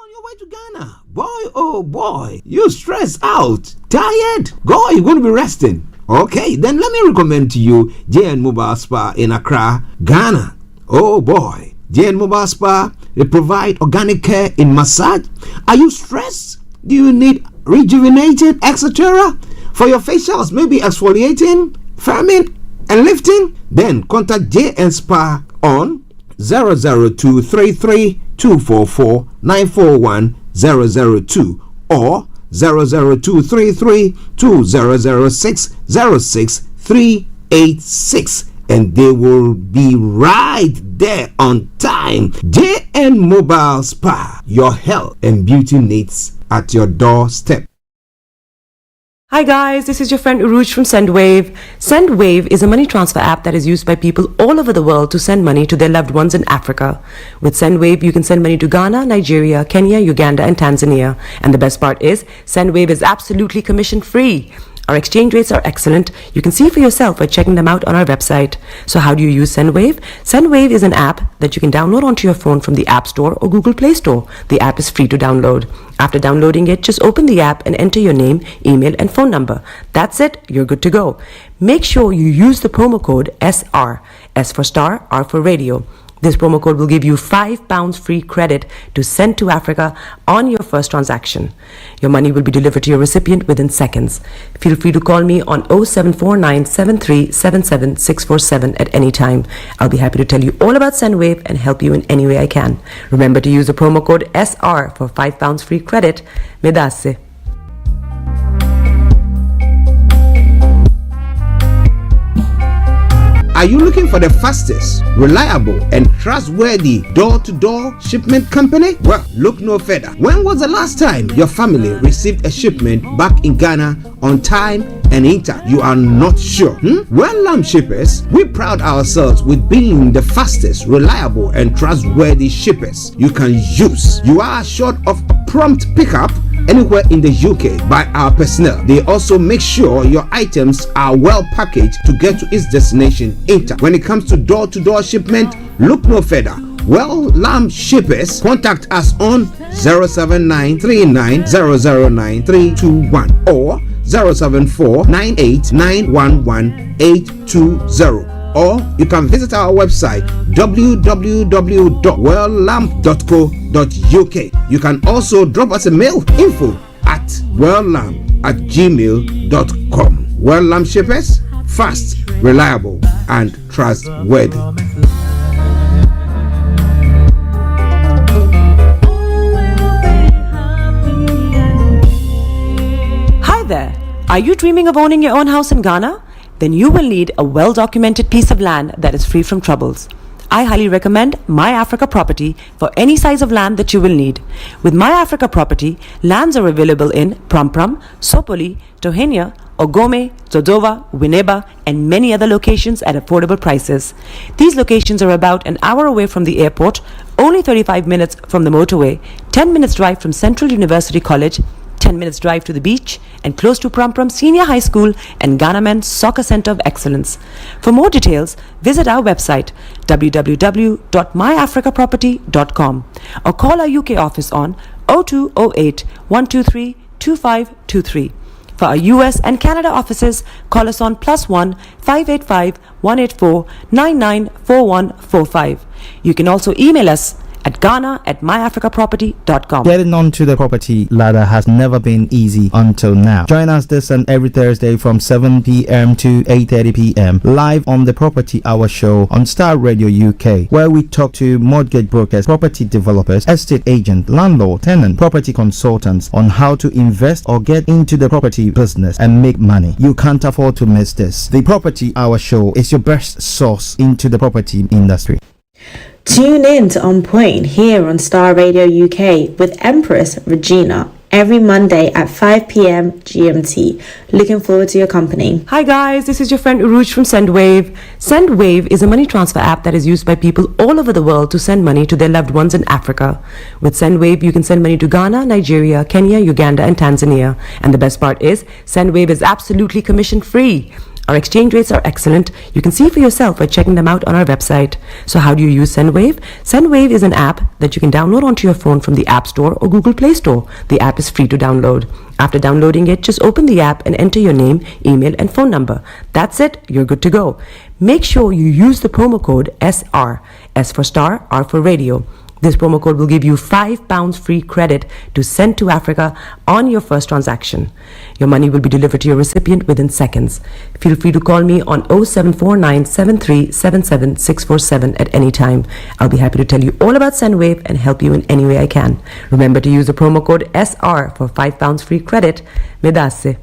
on your way to Ghana? Boy, oh boy, you stressed out, tired? God, you're going to be resting. Okay, then let me recommend to you JN Mobile Spa in Accra, Ghana. Oh boy, JN Mobile Spa, they provide organic care in massage. Are you stressed? Do you need rejuvenated, etc.? For your facials, maybe exfoliating, firming, and lifting? Then contact JN Spa on 00233 244 941 002 or 00233 2006 06386, and they will be right there on time. JN Mobile Spa, your health and beauty needs at your doorstep. Hi guys, this is your friend Uruj from SendWave. SendWave is a money transfer app that is used by people all over the world to send money to their loved ones in Africa. With SendWave, you can send money to Ghana, Nigeria, Kenya, Uganda, and Tanzania. And the best part is, SendWave is absolutely commission free. Our exchange rates are excellent. You can see for yourself by checking them out on our website. So how do you use SendWave? SendWave is an app that you can download onto your phone from the App Store or Google Play Store. The app is free to download. After downloading it, just open the app and enter your name, email, and phone number. That's it. You're good to go. Make sure you use the promo code SR. S for Starr, R for Radio. This promo code will give you £5 free credit to send to Africa on your first transaction. Your money will be delivered to your recipient within seconds. Feel free to call me on 0749 7377 647 at any time. I'll be happy to tell you all about SendWave and help you in any way I can. Remember to use the promo code SR for £5 free credit. Medasse. Are you looking for the fastest, reliable, and trustworthy door-to-door shipment company? Well, look no further. When was the last time your family received a shipment back in Ghana on time and intact? You are not sure? Well, Lamb Shippers, we pride ourselves with being the fastest, reliable, and trustworthy shippers you can use. You are assured of a prompt pickup anywhere in the UK by our personnel. They also make sure your items are well packaged to get to its destination intact. When it comes to door-to-door shipment, look no further. Well, Lamb Shippers, contact us on 07939009321 or 07498911820. Or you can visit our website www.welllamp.co.uk. You can also drop us a mail, info@welllamp@gmail.com. Well Lamp Shippers, fast, reliable, and trustworthy. Hi there. Are you dreaming of owning your own house in Ghana? Then you will need a well-documented piece of land that is free from troubles. I highly recommend My Africa Property for any size of land that you will need. With My Africa Property, lands are available in Pram, Sopoli, Tohenia, Ogome, Dodova, Winneba, and many other locations at affordable prices. These locations are about an hour away from the airport, only 35 minutes from the motorway, 10 minutes drive from Central University College, 10 minutes drive to the beach, and close to Pram Senior High School and Ghana Men's Soccer Center of Excellence. For more details, visit our website www.myafricaproperty.com or call our UK office on 0208 123 2523. For our US and Canada offices, call us on +1 585 184 994145. You can also email us at ghana@myafricaproperty.com. Getting onto the property ladder has never been easy until now. Join us this and every Thursday from 7 p.m. to 8:30 p.m. live on the Property Hour Show on Starr Radio UK, where we talk to mortgage brokers, property developers, estate agents, landlord, tenant, property consultants on how to invest or get into the property business and make money. You can't afford to miss this. The Property Hour Show is your best source into the property industry. Tune in to On Point here on Starr Radio UK with Empress Regina every Monday at 5 p.m. GMT. Looking forward to your company. Hi guys, this is your friend Uruj from SendWave. SendWave is a money transfer app that is used by people all over the world to send money to their loved ones in Africa. With SendWave, you can send money to Ghana, Nigeria, Kenya, Uganda, and Tanzania. And the best part is, SendWave is absolutely commission free. Our exchange rates are excellent. You can see for yourself by checking them out on our website. So how do you use SendWave? SendWave is an app that you can download onto your phone from the App Store or Google Play Store. The app is free to download. After downloading it, just open the app and enter your name, email, and phone number. That's it. You're good to go. Make sure you use the promo code SR, S for Star, R for Radio. This promo code will give you £5 free credit to send to Africa on your first transaction. Your money will be delivered to your recipient within seconds. Feel free to call me on 0749 7377 647 at any time. I'll be happy to tell you all about SendWave and help you in any way I can. Remember to use the promo code SR for £5 free credit. Medasse.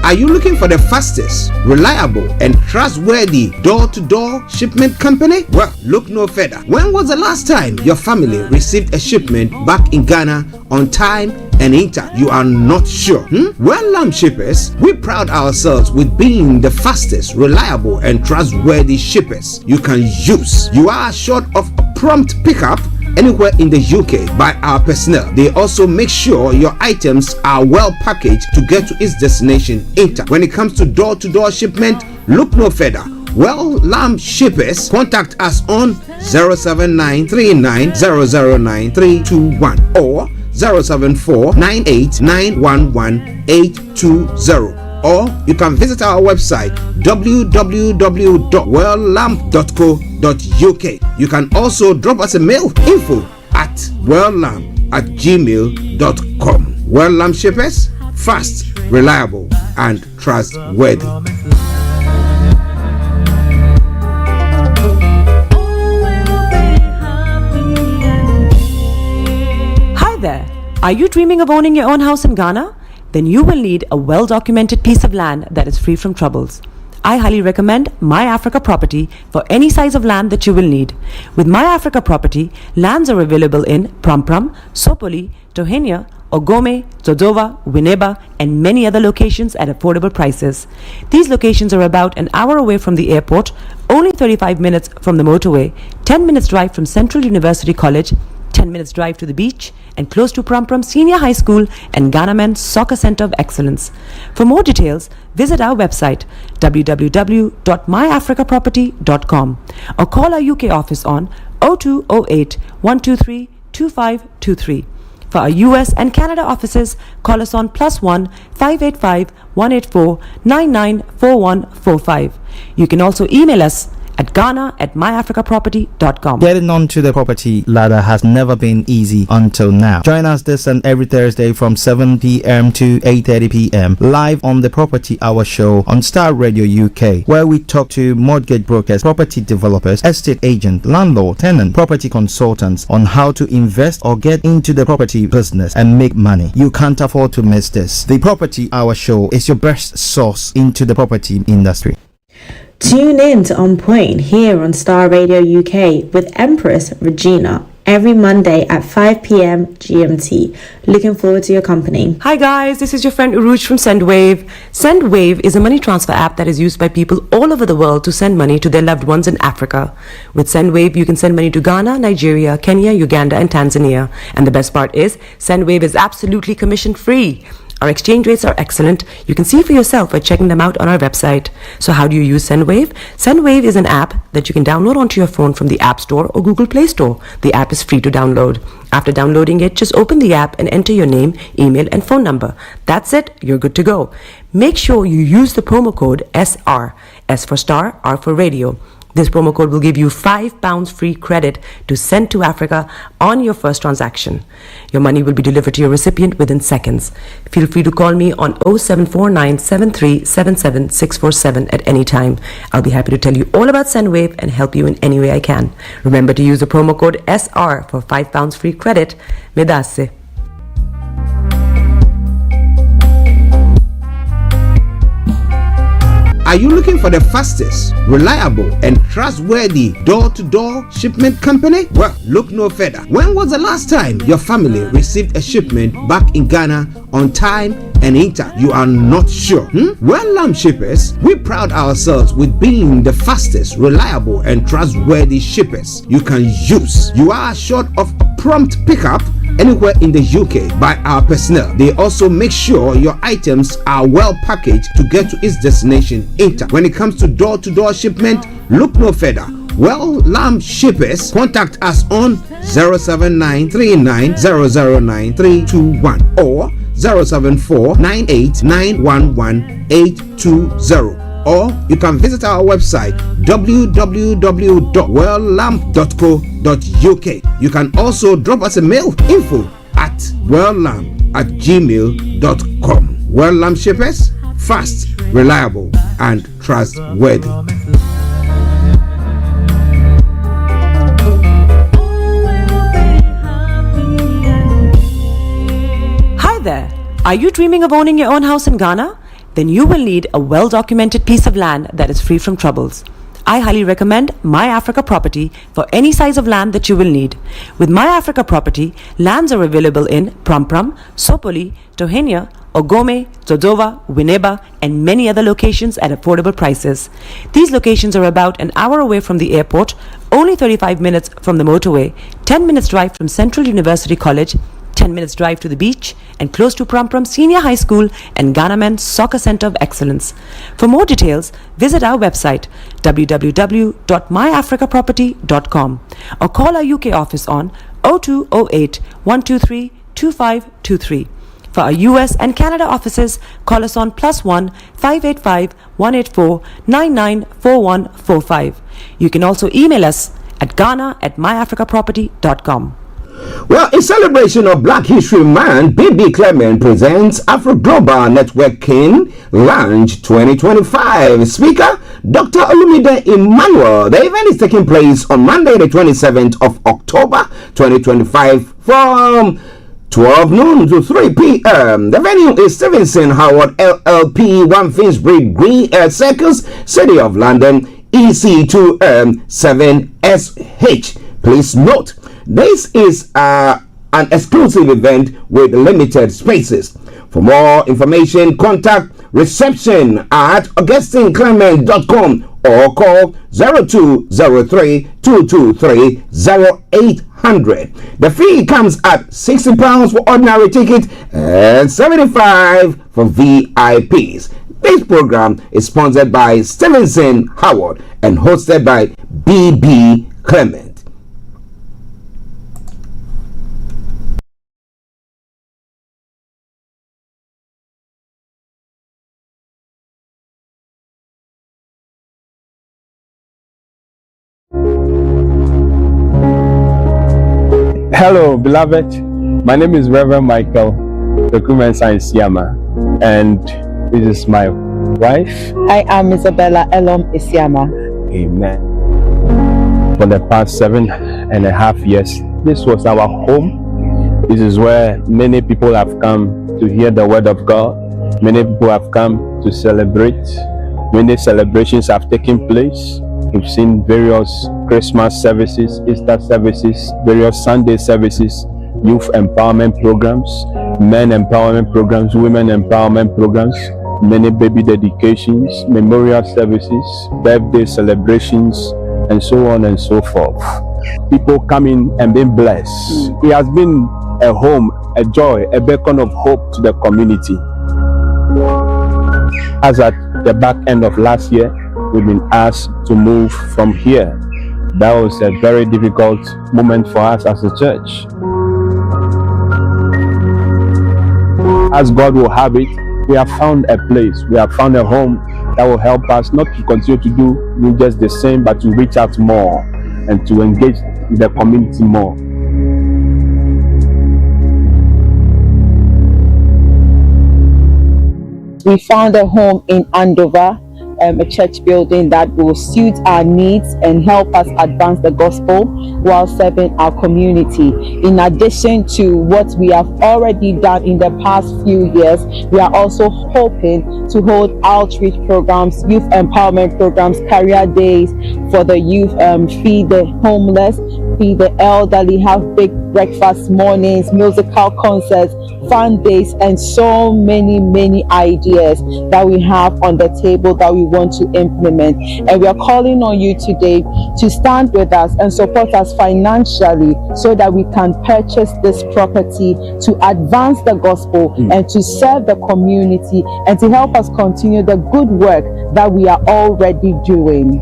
Are you looking for the fastest, reliable, and trustworthy door-to-door shipment company? Well, look no further. When was the last time your family received a shipment back in Ghana on time and intact? You are not sure? Well, Lamb Shippers, we pride ourselves with being the fastest, reliable, and trustworthy shippers you can use. You are assured of a prompt pickup anywhere in the UK by our personnel. They also make sure your items are well packaged to get to its destination intact. When it comes to door-to-door shipment, look no further. Well, Lamb Shippers, contact us on 07939009321 or 07498911820. Or you can visit our website www.welllamb.co.uk. You can also drop us a mail, info@welllamb@gmail.com. Well Lamb Shippers, fast, reliable, and trustworthy. Hi there. Are you dreaming of owning your own house in Ghana? Then you will need a well-documented piece of land that is free from troubles. I highly recommend My Africa Property for any size of land that you will need. With My Africa Property, lands are available in Pram, Sopoli, Tohenia, Ogome, Dodova, Winneba, and many other locations at affordable prices. These locations are about an hour away from the airport, only 35 minutes from the motorway, 10 minutes drive from Central University College, 10 minutes drive to the beach, and close to Pram Senior High School and Ghana Men's Soccer Center of Excellence. For more details, visit our website www.myafricaproperty.com or call our UK office on 0208 123 2523. For our US and Canada offices, call us on +1 585 184 994145. You can also email us at ghana@myafricaproperty.com. Getting onto the property ladder has never been easy until now. Join us this and every Thursday from 7 p.m. to 8:30 p.m. live on the Property Hour show on Starr Radio UK, where we talk to mortgage brokers, property developers, estate agents, landlord, tenant, property consultants on how to invest or get into the property business and make money. You can't afford to miss this. The Property Hour show is your best source into the property industry. Tune in to On Point here on Starr Radio UK with Empress Regina every Monday at 5 p.m. GMT. Looking forward to your company. Hi guys, this is your friend Uruj from SendWave. SendWave is a money transfer app that is used by people all over the world to send money to their loved ones in Africa. With SendWave, you can send money to Ghana, Nigeria, Kenya, Uganda, and Tanzania. And the best part is, SendWave is absolutely commission free. Our exchange rates are excellent. You can see for yourself by checking them out on our website. So how do you use SendWave? SendWave is an app that you can download onto your phone from the App Store or Google Play Store. The app is free to download. After downloading it, just open the app and enter your name, email, and phone number. That's it. You're good to go. Make sure you use the promo code SR, S for Star, R for Radio. This promo code will give you £5 free credit to send to Africa on your first transaction. Your money will be delivered to your recipient within seconds. Feel free to call me on 0749 7377 647 at any time. I'll be happy to tell you all about SendWave and help you in any way I can. Remember to use the promo code SR for £5 free credit. Medasse. Are you looking for the fastest, reliable, and trustworthy door-to-door shipment company? Well, look no further. When was the last time your family received a shipment back in Ghana on time and Inter, you are not sure? Well, Lamb Shippers, we pride ourselves with being the fastest, reliable, and trustworthy shippers you can use. You are assured of prompt pickup anywhere in the UK by our personnel. They also make sure your items are well packaged to get to its destination, Inter. When it comes to door-to-door shipment, look no further. Well, Lamb Shippers, contact us on 07939009321 or 07498911820, or you can visit our website www.welllamp.co.uk. You can also drop us a mail, info@welllamp@gmail.com. Well Lamb Shippers, fast, reliable, and trustworthy. There. Are you dreaming of owning your own house in Ghana? Then you will need a well-documented piece of land that is free from troubles. I highly recommend My Africa Property for any size of land that you will need. With My Africa Property, lands are available in Pram, Sopoli, Tohenia, Ogome, Dodova, Winneba, and many other locations at affordable prices. These locations are about an hour away from the airport, only 35 minutes from the motorway, 10 minutes drive from Central University College, 10 minutes drive to the beach, and close to Pram Senior High School and Ghana Men's Soccer Center of Excellence. For more details, visit our website www.myafricaproperty.com or call our UK office on 0208 123 2523. For our US and Canada offices, call us on +1 585 184 994145. You can also email us at ghana@myafricaproperty.com. Well, in celebration of Black History Month, BB Clement presents Afro Global Networking Lounge 2025. Speaker, Dr. Olumide Emmanuel. The event is taking place on Monday, the 27th of October 2025 from 12 noon to 3 p.m. The venue is Stevenson Howard LLP 1 Finsbury Green Circus, City of London, EC2 7SH. Please note, this is an exclusive event with limited spaces. For more information, contact reception at augustineclement.com or call 0203 223 0800. The fee comes at £60 for ordinary ticket and £75 for VIPs. This program is sponsored by Stevenson Howard and hosted by BB Clement. Hello, beloved. My name is Reverend Michael Recruitment Science Siama, and this is my wife. I am Isabella Elom Isiama. Amen. For the past 7.5 years, this was our home. This is where many people have come to hear the word of God. Many people have come to celebrate. Many celebrations have taken place. We've seen various Christmas services, Easter services, various Sunday services, youth empowerment programs, men empowerment programs, women empowerment programs, many baby dedications, memorial services, birthday celebrations, and so on and so forth. People coming and being blessed. It has been a home, a joy, a beacon of hope to the community. As at the back end of last year, we've been asked to move from here. That was a very difficult moment for us as a church. As God will have it, we have found a place, we have found a home that will help us not to continue to do just the same, but to reach out more and to engage the community more. We found a home in Andover, a church building that will suit our needs and help us advance the gospel while serving our community. In addition to what we have already done in the past few years, we are also hoping to hold outreach programs, youth empowerment programs, career days for the youth, feed the homeless, feed the elderly, have big breakfast mornings, musical concerts, fun days, and so many ideas that we have on the table that we want to implement. And we are calling on you today to stand with us and support us financially so that we can purchase this property to advance the gospel and to serve the community and to help us continue the good work that we are already doing.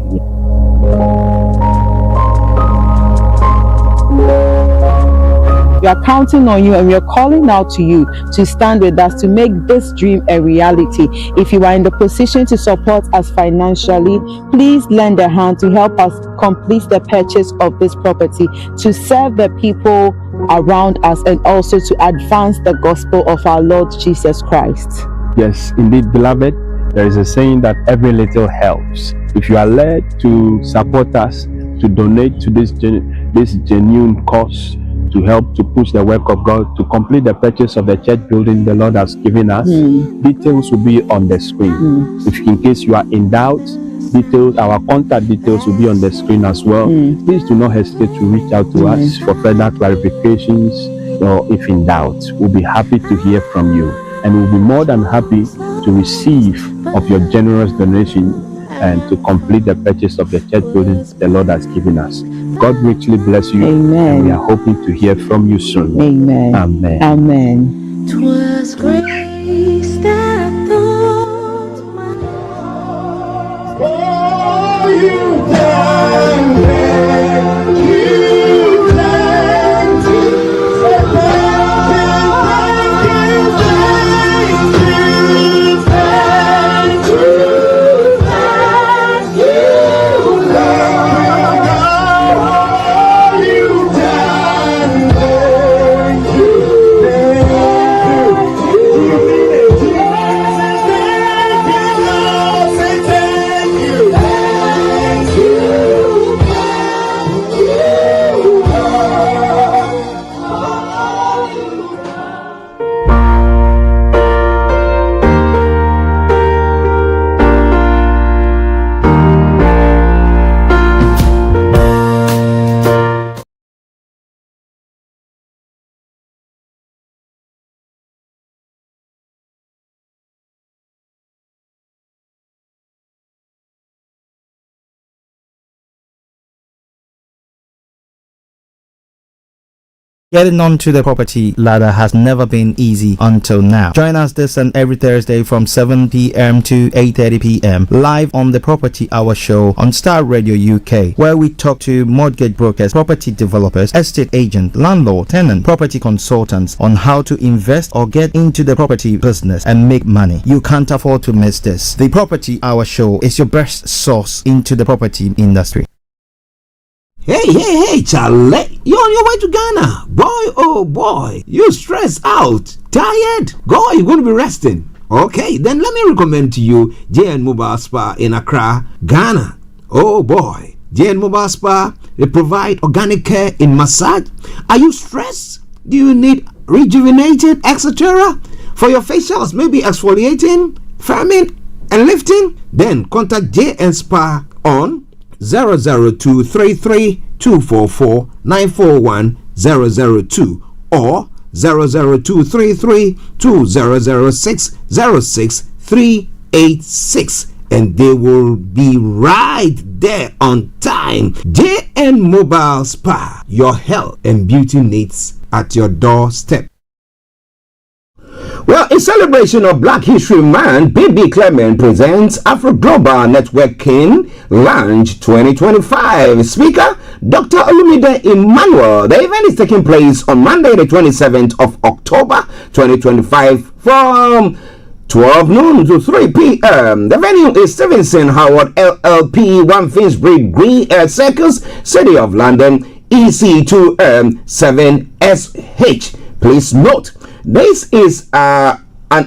We are counting on you and we are calling out to you to stand with us to make this dream a reality. If you are in the position to support us financially, please lend a hand to help us complete the purchase of this property, to serve the people around us and also to advance the gospel of our Lord Jesus Christ. Yes, indeed, beloved, there is a saying that every little helps. If you are led to support us, to donate to this genuine cause, to help to push the work of God, to complete the purchase of the church building the Lord has given us, details will be on the screen. If in case you are in doubt, details, our contact details will be on the screen as well. Please do not hesitate to reach out to us for further clarifications, or if in doubt, we'll be happy to hear from you, and we'll be more than happy to receive of your generous donation and to complete the purchase of the church building the Lord has given us. God richly bless you. Amen. And we are hoping to hear from you soon. Amen. Amen. Amen. 'Twas grace that thought my Getting onto the property ladder has never been easy until now. Join us this and every Thursday from 7 p.m. to 8:30 p.m. live on the Property Hour Show on Starr Radio UK, where we talk to mortgage brokers, property developers, estate agents, landlord, tenant, property consultants on how to invest or get into the property business and make money. You can't afford to miss this. The Property Hour Show is your best source into the property industry. Hey, Charlie, you're on your way to Ghana. Boy, oh boy, you stressed out, tired? Go, you're going to be resting. Okay, then let me recommend to you JN Mobile Spa in Accra, Ghana. Oh boy, JN Mobile Spa, they provide organic care in massage. Are you stressed? Do you need rejuvenated, etc.? For your facials, maybe exfoliating, firming, and lifting? Then contact JN Spa on 00233244941 002 or 00233200606 and they will be right there on time. JN Mobile Spa, your health and beauty needs at your doorstep. Well, in celebration of Black History Month, BB Clement presents Afro Global Networking Lounge 2025. Speaker, Dr. Olumide Emmanuel. The event is taking place on Monday, the 27th of October 2025 from 12 noon to 3 p.m. The venue is Stevenson Howard LLP 1 Finsbury Green Circus, City of London, EC2 7SH. Please note, this is an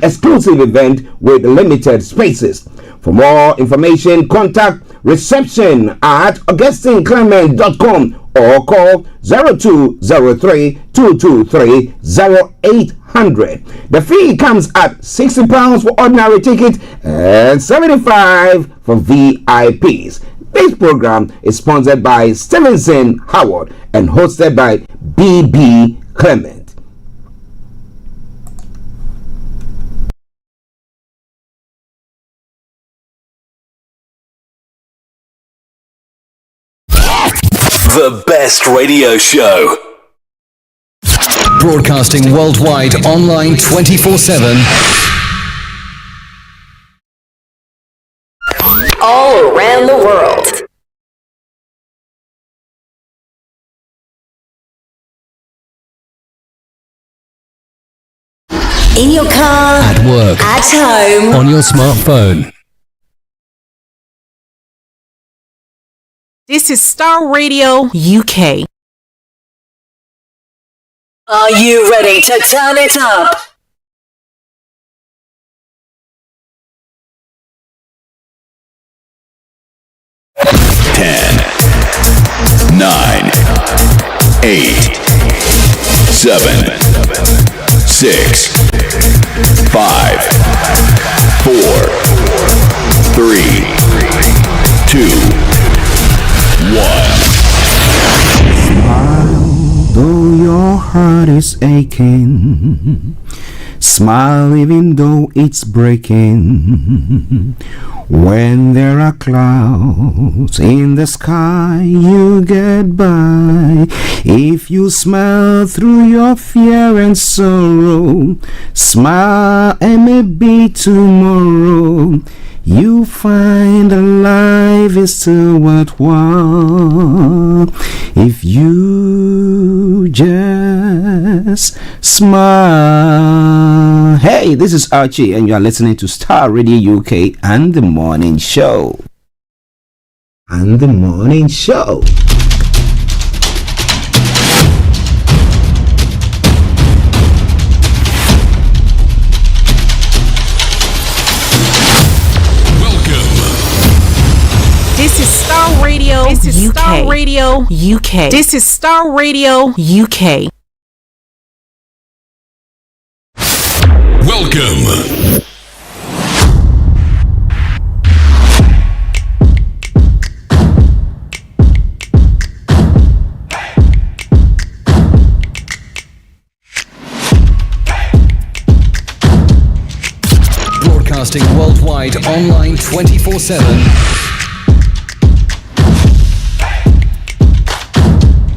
exclusive event with limited spaces. For more information, contact reception at augustineclement.com or call 0203-223-0800. The fee comes at £60 for ordinary ticket and £75 for VIPs. This program is sponsored by Stevenson Howard and hosted by B.B. Clement. The best radio show. Broadcasting worldwide, online 24/7. All around the world. In your car, At work, at home, on your smartphone. This is Starr Radio UK. Are you ready to turn it up? Ten, 9, 8, 7, 6, 5, 4, 3, 2, 1. Though your heart is aching, smile even though it's breaking. When there are clouds in the sky, you get by. If you smile through your fear and sorrow, smile and maybe tomorrow you find that life is still worthwhile if you just smile. Hey, this is Archie and you are listening to Starr Radio UK and the Morning Show. And the morning show. This is Starr Radio. This is UK. Starr Radio UK. This is Starr Radio UK. Welcome. Broadcasting worldwide, online 24/7.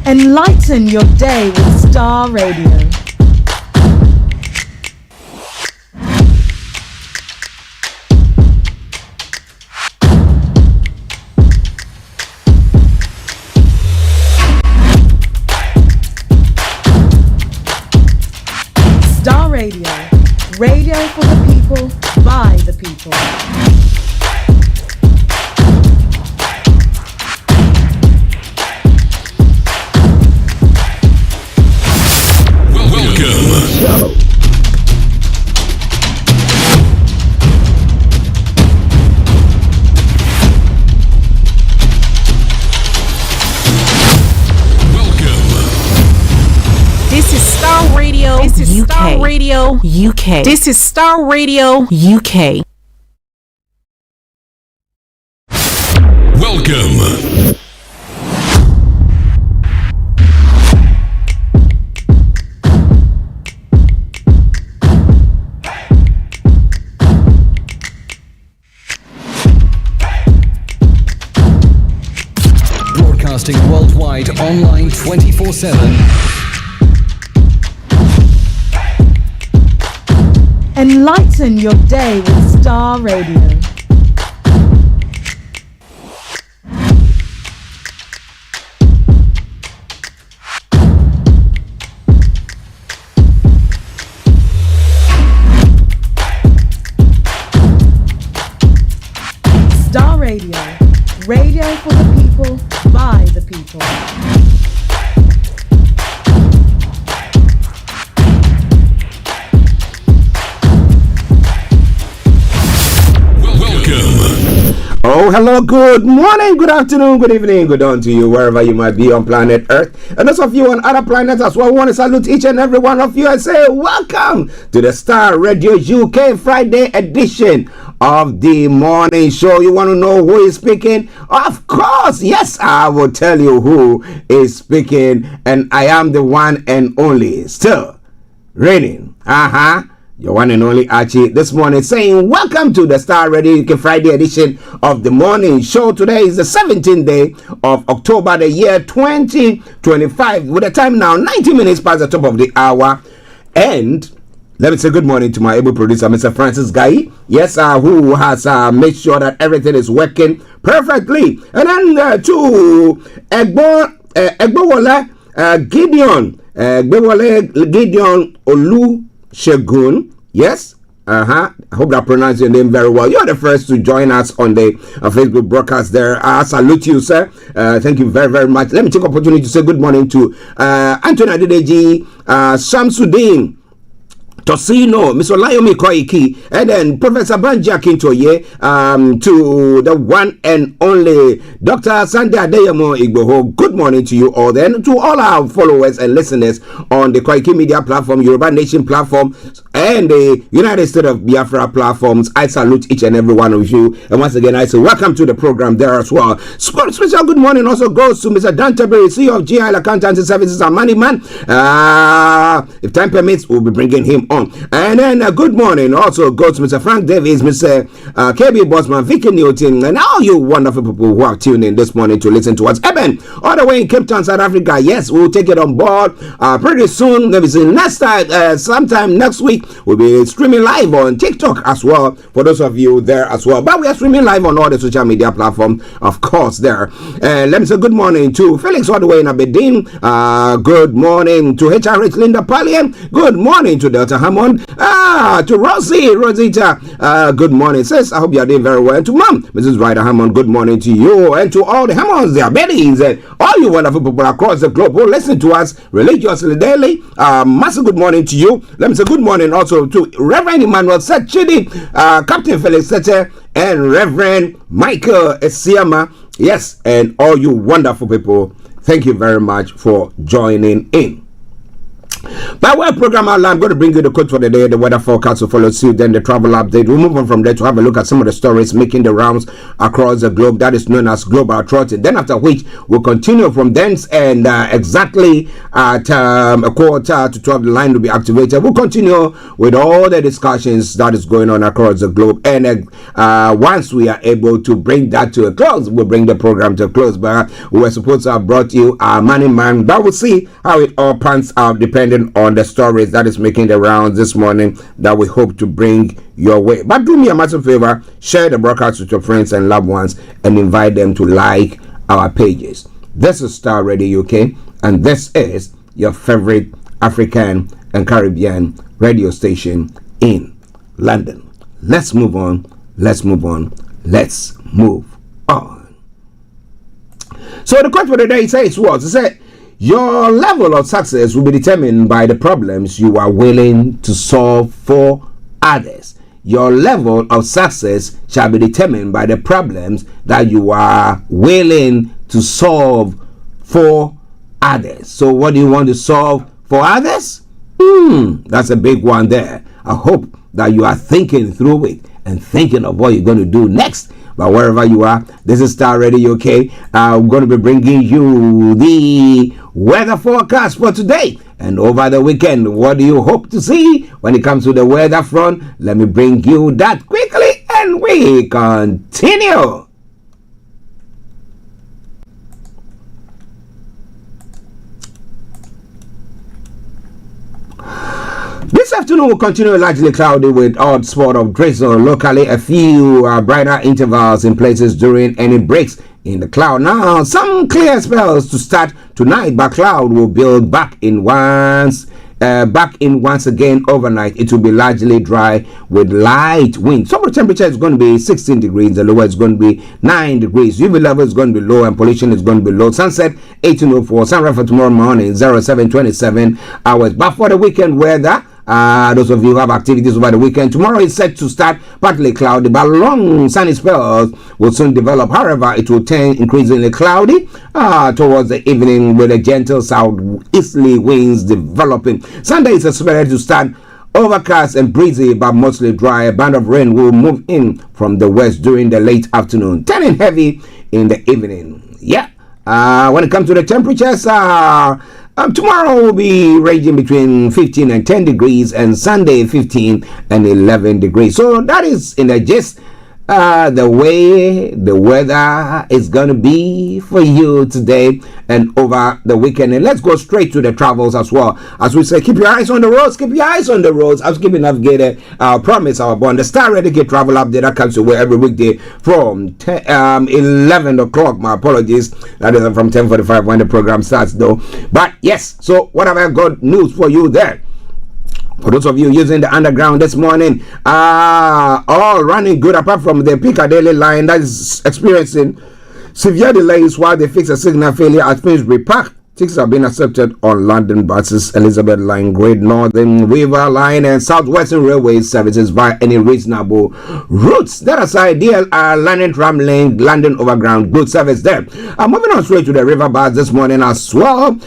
Enlighten your day with Starr Radio. Starr Radio. Radio for the people, by the people. This is Starr Radio. This is UK. Starr Radio UK. This is Starr Radio UK. Welcome. Broadcasting worldwide, online 24/7. Enlighten your day with Starr Radio. Starr Radio. Radio for the people, by the people. Oh, hello, good morning, good afternoon, good evening, good on to you, wherever you might be on planet Earth. And those of you on other planets as well, I want to salute each and every one of you and say, welcome to the Starr Radio UK Friday edition of the morning show. You want to know who is speaking? Of course, yes, I will tell you who is speaking. And I am the one and only, still reigning. Your one and only Archie this morning saying welcome to the Starr Radio UK Friday edition of the morning show. Today is the 17th day of October, the year 2025, with the time now 90 minutes past the top of the hour. And let me say good morning to my able producer, Mr. Francis Guy. Yes, who has made sure that everything is working perfectly. And then to Egbowole Gideon Olu Shegun, yes, I hope I pronounced your name very well. You're the first to join us on the Facebook broadcast there. I salute you, sir. Thank you very, very much. Let me take opportunity to say good morning to Anthony Adedeji, Samsudin Tosino, Mr. Layomi Koiki, and then Professor Banji Akintoye, to the one and only Dr. Sunday Adeyemo Igboho. Good morning to you all. Then to all our followers and listeners on the Koiki Media platform, Yoruba Nation platform, and the United States of Biafra platforms, I salute each and every one of you. And once again, I say welcome to the program there as well. Special good morning also goes to Mr. Dan Teberi, CEO of GIL Accountancy Services and Money Man. If time permits, we'll be bringing him on. And then good morning also goes to Mr. Frank Davis, Mr. KB Bosman, Vicky Newton, and all you wonderful people who have tuned in this morning to listen to us. Eben, all the way in Cape Town, South Africa. Yes, we'll take it on board pretty soon. Maybe next time, sometime next week, we'll be streaming live on TikTok as well, for those of you there as well. But we are streaming live on all the social media platforms, of course, there. Let me say good morning to Felix all the way in Aberdeen. Good morning to HRH Linda Pallian. Good morning to Delta Hammond. To Rosita, good morning, sis. I hope you are doing very well. And to Mom, Mrs. Ryder Hammond, good morning to you. And to all the Hammonds, their Bettys, and all you wonderful people across the globe who listen to us religiously daily. Massive good morning to you. Let me say good morning also to Reverend Emmanuel Sachidi, Captain Felix Sete, and Reverend Michael Esiama. Yes, and all you wonderful people, thank you very much for joining in. By way of program outline, I'm going to bring you the quote for the day, the weather forecast will follow suit, then the travel update. We'll move on from there to have a look at some of the stories making the rounds across the globe. That is known as Global Trotting. Then after which, we'll continue from thence, and exactly at a quarter to 12, the line will be activated. We'll continue with all the discussions that is going on across the globe. And once we are able to bring that to a close, we'll bring the program to a close. But we were supposed to have brought you our Money Man, but we'll see how it all pans out depending on the stories that is making the rounds this morning that we hope to bring your way. But do me a massive favor, share the broadcast with your friends and loved ones and invite them to like our pages. This is Starr Radio UK, and this is your favorite African and Caribbean radio station in London. Let's move on. Let's move on. Let's move on. So the quote for the day says what? It said, your level of success will be determined by the problems you are willing to solve for others. Your level of success shall be determined by the problems that you are willing to solve for others. So what do you want to solve for others? That's a big one there. I hope that you are thinking through it and thinking of what you're going to do next. But wherever you are, this is Starr Radio UK. I'm going to be bringing you the weather forecast for today and over the weekend. What do you hope to see when it comes to the weather front? Let me bring you that quickly and we continue. This afternoon will continue largely cloudy with odd spot of drizzle. Locally, a few brighter intervals in places during any breaks in the cloud. Now, some clear spells to start tonight, but cloud will build back in once again overnight. It will be largely dry with light wind. Summer temperature is going to be 16 degrees. The lower is going to be 9 degrees. UV level is going to be low and pollution is going to be low. Sunset 18:04. Sunrise for tomorrow morning 07:27 hours. But for the weekend weather, Those of you who have activities over the weekend, tomorrow is set to start partly cloudy, but long sunny spells will soon develop. However, it will turn increasingly cloudy towards the evening with a gentle southeasterly winds developing. Sunday is expected to start overcast and breezy, but mostly dry. A band of rain will move in from the west during the late afternoon, turning heavy in the evening. Yeah. When it comes to the temperatures, tomorrow will be ranging between 15 and 10 degrees, and Sunday 15 and 11 degrees. So that is in the gist. The way the weather is going to be for you today and over the weekend. And let's go straight to the travels as well. As we say, keep your eyes on the roads, keep your eyes on the roads. As keeping navigated, promise our bond. The Star Renegade travel update that comes to every weekday from 11 o'clock. My apologies. That is from 10:45 when the program starts though. But yes, so what have I got news for you there? For those of you using the underground this morning, all running good apart from the Piccadilly line that is experiencing severe delays while they fix a signal failure at Finsbury Park. Tickets have been accepted on London buses, Elizabeth Line, Great Northern, Weaver Line, and Southwestern Railway services via any reasonable routes. That aside, London Tram Link, London Overground, good service there. Moving on straight to the river bars this morning as well.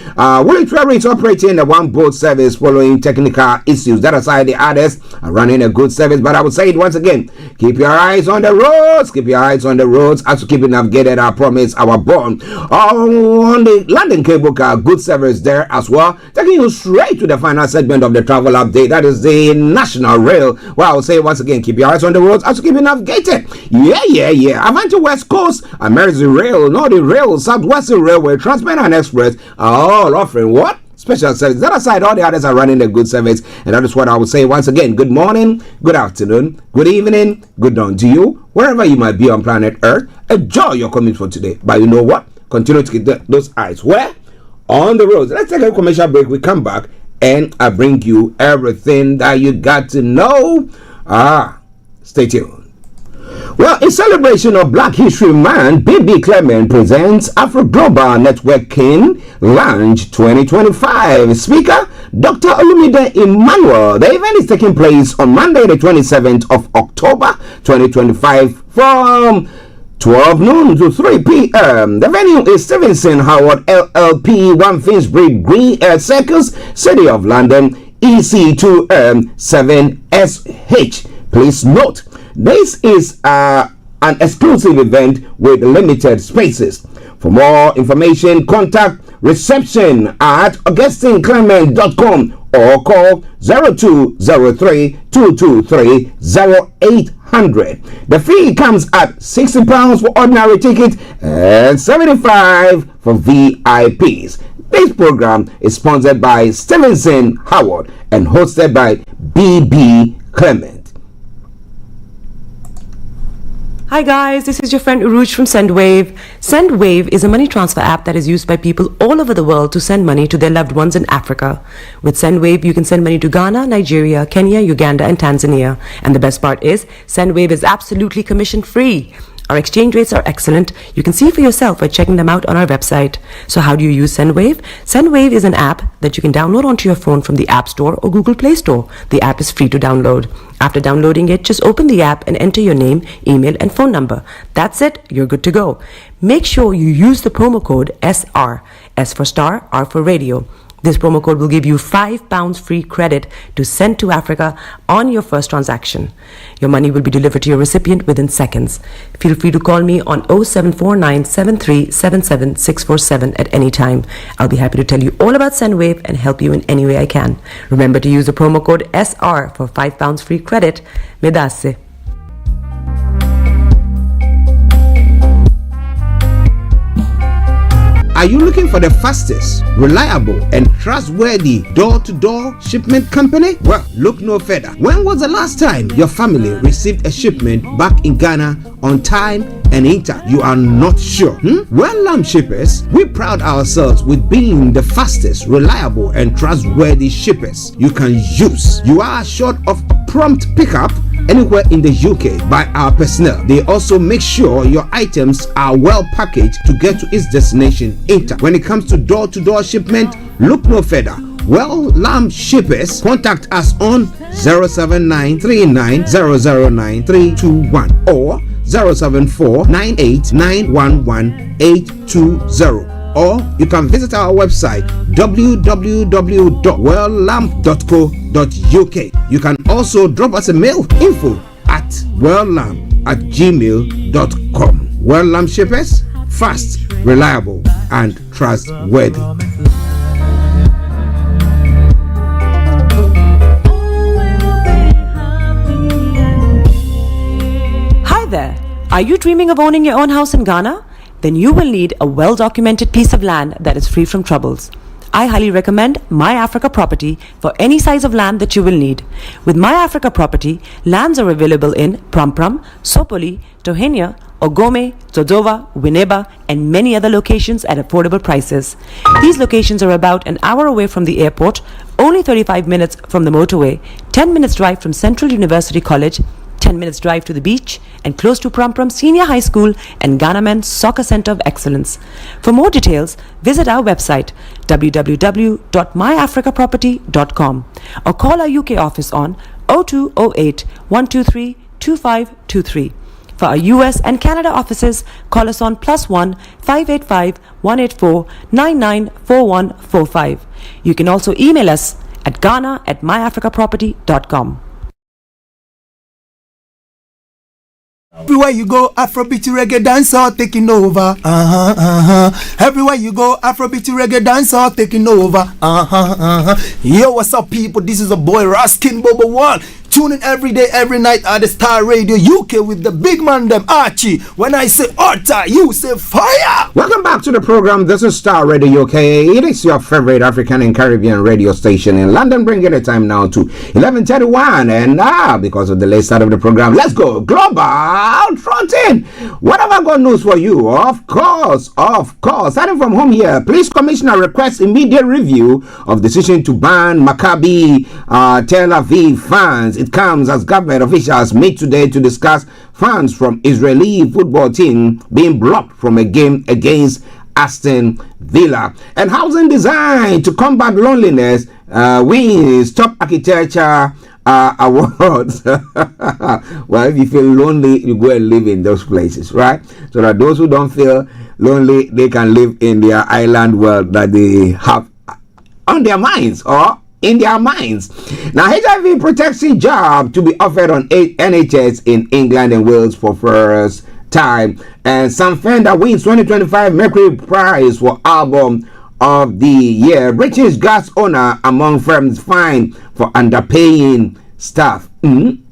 Woolwich Ferry is operating a one boat service following technical issues. That aside, the others are running a good service. But I will say it once again: keep your eyes on the roads. Keep your eyes on the roads as to keep it navigated. I promise our bond on the London Cable Car, good service there as well. Taking you straight to the final segment of the travel update. That is the National Rail. Well, I will say once again: keep your eyes on the roads as to keep it navigated. Yeah. Avanti West Coast, American Rail, Northern Rail, Southwestern Railway, Trans-Pennine Express are all offering what? Special service. That aside, all the others are running a good service, and that is what I would say once again. Good morning, good afternoon, good evening, good dawn to you, wherever you might be on planet Earth. Enjoy your commute for today. But you know what? Continue to keep those eyes where? On the roads. Let's take a commercial break. We come back and I bring you everything that you got to know. Stay tuned. Well, in celebration of Black History Month, BB Clement presents Afro Global Networking Lounge 2025. Speaker, Dr. Olumide Emmanuel. The event is taking place on Monday, the 27th of October 2025 from 12 noon to 3 p.m. The venue is Stevenson Howard LLP 1 Finsbury Green Circus, City of London, EC2 7SH. Please note, this is an exclusive event with limited spaces. For more information, contact reception at augustinclement.com or call 0203 223 0800. The fee comes at £60 for ordinary ticket and $75 for VIPs. This program is sponsored by Stevenson Howard and hosted by BB Clement. Hi guys, this is your friend Uruj from SendWave. SendWave is a money transfer app that is used by people all over the world to send money to their loved ones in Africa. With SendWave, you can send money to Ghana, Nigeria, Kenya, Uganda, and Tanzania. And the best part is, SendWave is absolutely commission free. Our exchange rates are excellent. You can see for yourself by checking them out on our website. So how do you use SendWave? SendWave is an app that you can download onto your phone from the App Store or Google Play Store. The app is free to download. After downloading it, just open the app and enter your name, email, and phone number. That's it. You're good to go. Make sure you use the promo code SR. S for Star, R for Radio. This promo code will give you £5 free credit to send to Africa on your first transaction. Your money will be delivered to your recipient within seconds. Feel free to call me on 0749 7377 647 at any time. I'll be happy to tell you all about SendWave and help you in any way I can. Remember to use the promo code SR for £5 free credit. Medasse. Are you looking for the fastest, reliable, and trustworthy door-to-door shipment company? Well, look no further. When was the last time your family received a shipment back in Ghana on time and in time? You are not sure? Well, Lamb Shippers, we pride ourselves with being the fastest, reliable, and trustworthy shippers you can use. You are assured of prompt pickup anywhere in the UK by our personnel. They also make sure your items are well packaged to get to its destination in time. When it comes to door-to-door shipment, look no further. Well Lamb Shippers, contact us on 07939009321 or 07498911820, or you can visit our website www.welllamp.co.uk. You can also drop us a mail, info@welllamp@gmail.com. Well Lamb Shippers, fast, reliable, and trustworthy. Hi there. Are you dreaming of owning your own house in Ghana? Then you will need a well-documented piece of land that is free from troubles. I highly recommend My Africa Property for any size of land that you will need. With My Africa Property, lands are available in Pram, Sopoli, Tohenia, Ogome, Dodova, Winneba, and many other locations at affordable prices. These locations are about an hour away from the airport, only 35 minutes from the motorway, 10 minutes drive from Central University College, 10 minutes drive to the beach, and close to Pram Senior High School and Ghana Men's Soccer Center of Excellence. For more details, visit our website www.myafricaproperty.com or call our UK office on 0208 123 2523. For our US and Canada offices, call us on +1 585 184 994145. You can also email us at ghana@myafricaproperty.com. Everywhere you go, Afrobeat reggae dancehall taking over. Everywhere you go, Afrobeat reggae dancehall taking over. Yo, what's up, people? This is a boy Raskin Bobo One. Tune in every day, every night at the Starr Radio UK with the big man them Archie. When I say Orta, you say fire. Welcome back to the program. This is Starr Radio UK. It is your favorite African and Caribbean radio station in London, bringing the time now to 11:31. And because of the late start of the program, let's go global trotting. What have I got news for you? Of course. Starting from home here, police commissioner requests immediate review of decision to ban Maccabi Tel Aviv fans. It comes as government officials meet today to discuss fans from Israeli football team being blocked from a game against Aston Villa. And housing design to combat loneliness wins top architecture awards. Well, if you feel lonely, you go and live in those places, right? So that those who don't feel lonely, they can live in their island world that they have on their minds or in their minds. Now, HIV protection job to be offered on NHS in England and Wales for first time. And Sam Fender wins 2025 Mercury Prize for Album of the Year. British gas owner among firms fined for underpaying staff. And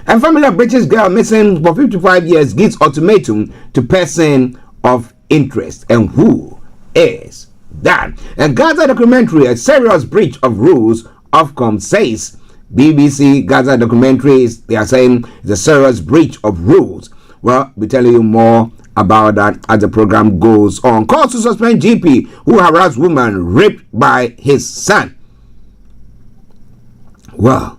family of British girl missing for 55 years gives ultimatum to person of interest. And who is that? A Gaza documentary, a serious breach of rules, Ofcom says. BBC Gaza documentaries, they are saying it's a serious breach of rules. Well, we'll tell you more about that as the program goes on. Calls to suspend GP who harassed woman raped by his son. Well,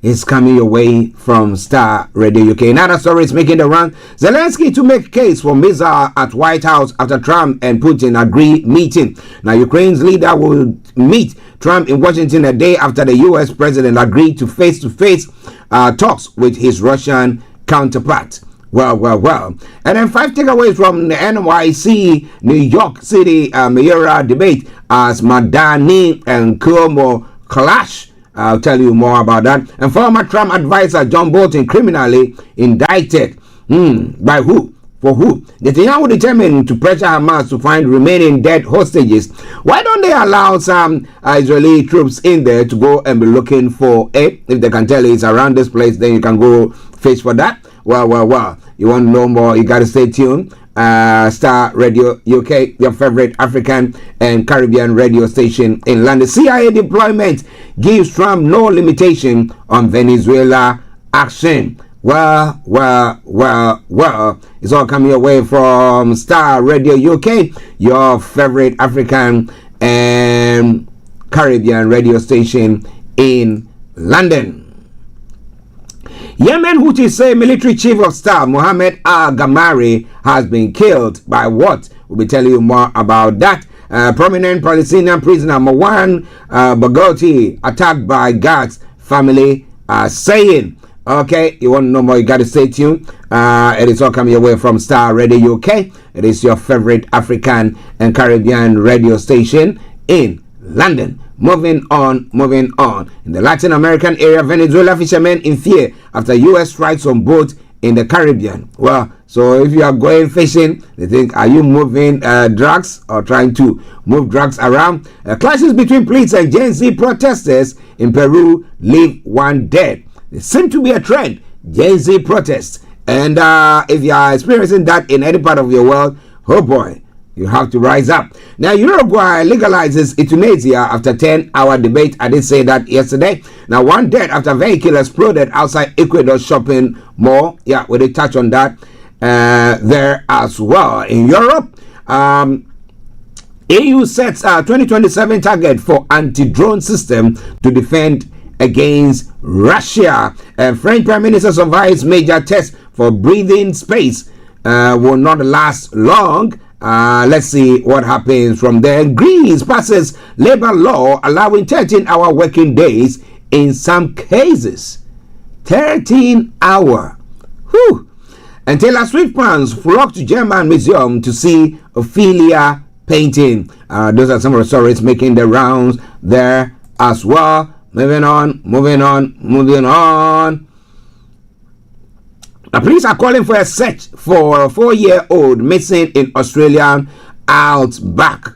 it's coming your way from Starr Radio UK. Another story is making the round. Zelensky to make case for missile at White House after Trump and Putin agree meeting. Now, Ukraine's leader will meet Trump in Washington a day after the U.S. president agreed to face-to-face talks with his Russian counterpart. Well. And then 5 takeaways from the NYC New York City mayoral debate as Madani and Cuomo clash. I'll tell you more about that. And former Trump advisor John Bolton criminally indicted. By who? For who? Netanyahu determined to pressure Hamas to find remaining dead hostages. Why don't they allow some Israeli troops in there to go and be looking for it? If they can tell it's around this place, then you can go fish for that. Well. You want to know more? You got to stay tuned. Starr Radio UK, your favorite African and Caribbean radio station in London. CIA deployment gives Trump no limitation on Venezuela action. Well. It's all coming away from Starr Radio UK, your favorite African and Caribbean radio station in London. Yemen Houthis say military chief of staff Mohammed al-Gamari has been killed by what? We'll be telling you more about that Prominent Palestinian prisoner Marwan Bagoti attacked by guards. Family saying. Okay, you want to know more? You got to stay tuned. It is all coming your way from Starr Radio UK. It is your favorite African and Caribbean radio station in London. Moving on. In the Latin American area, Venezuela fishermen in fear after U.S. strikes on boats in the Caribbean. Well, so if you are going fishing, they think, are you moving drugs or trying to move drugs around? Clashes between police and Gen Z protesters in Peru leave one dead. There seems to be a trend, Gen Z protests. And if you are experiencing that in any part of your world, oh boy, you have to rise up. Now, Uruguay legalizes euthanasia after 10-hour debate. I did say that yesterday. Now, one dead after vehicle exploded outside Ecuador shopping mall. Yeah, we did touch on that there as well. In Europe, EU sets a 2027 target for anti-drone system to defend against Russia. French Prime Minister survives major test for breathing space. Will not last long. Let's see what happens from there. Greece passes labor law allowing 13-hour working days in some cases. 13-hour. Whew. And Taylor Swift fans flock to German museum to see Ophelia painting. Those are some of the stories making the rounds there as well. Moving on. The police are calling for a search for a 4-year-old missing in Australian outback.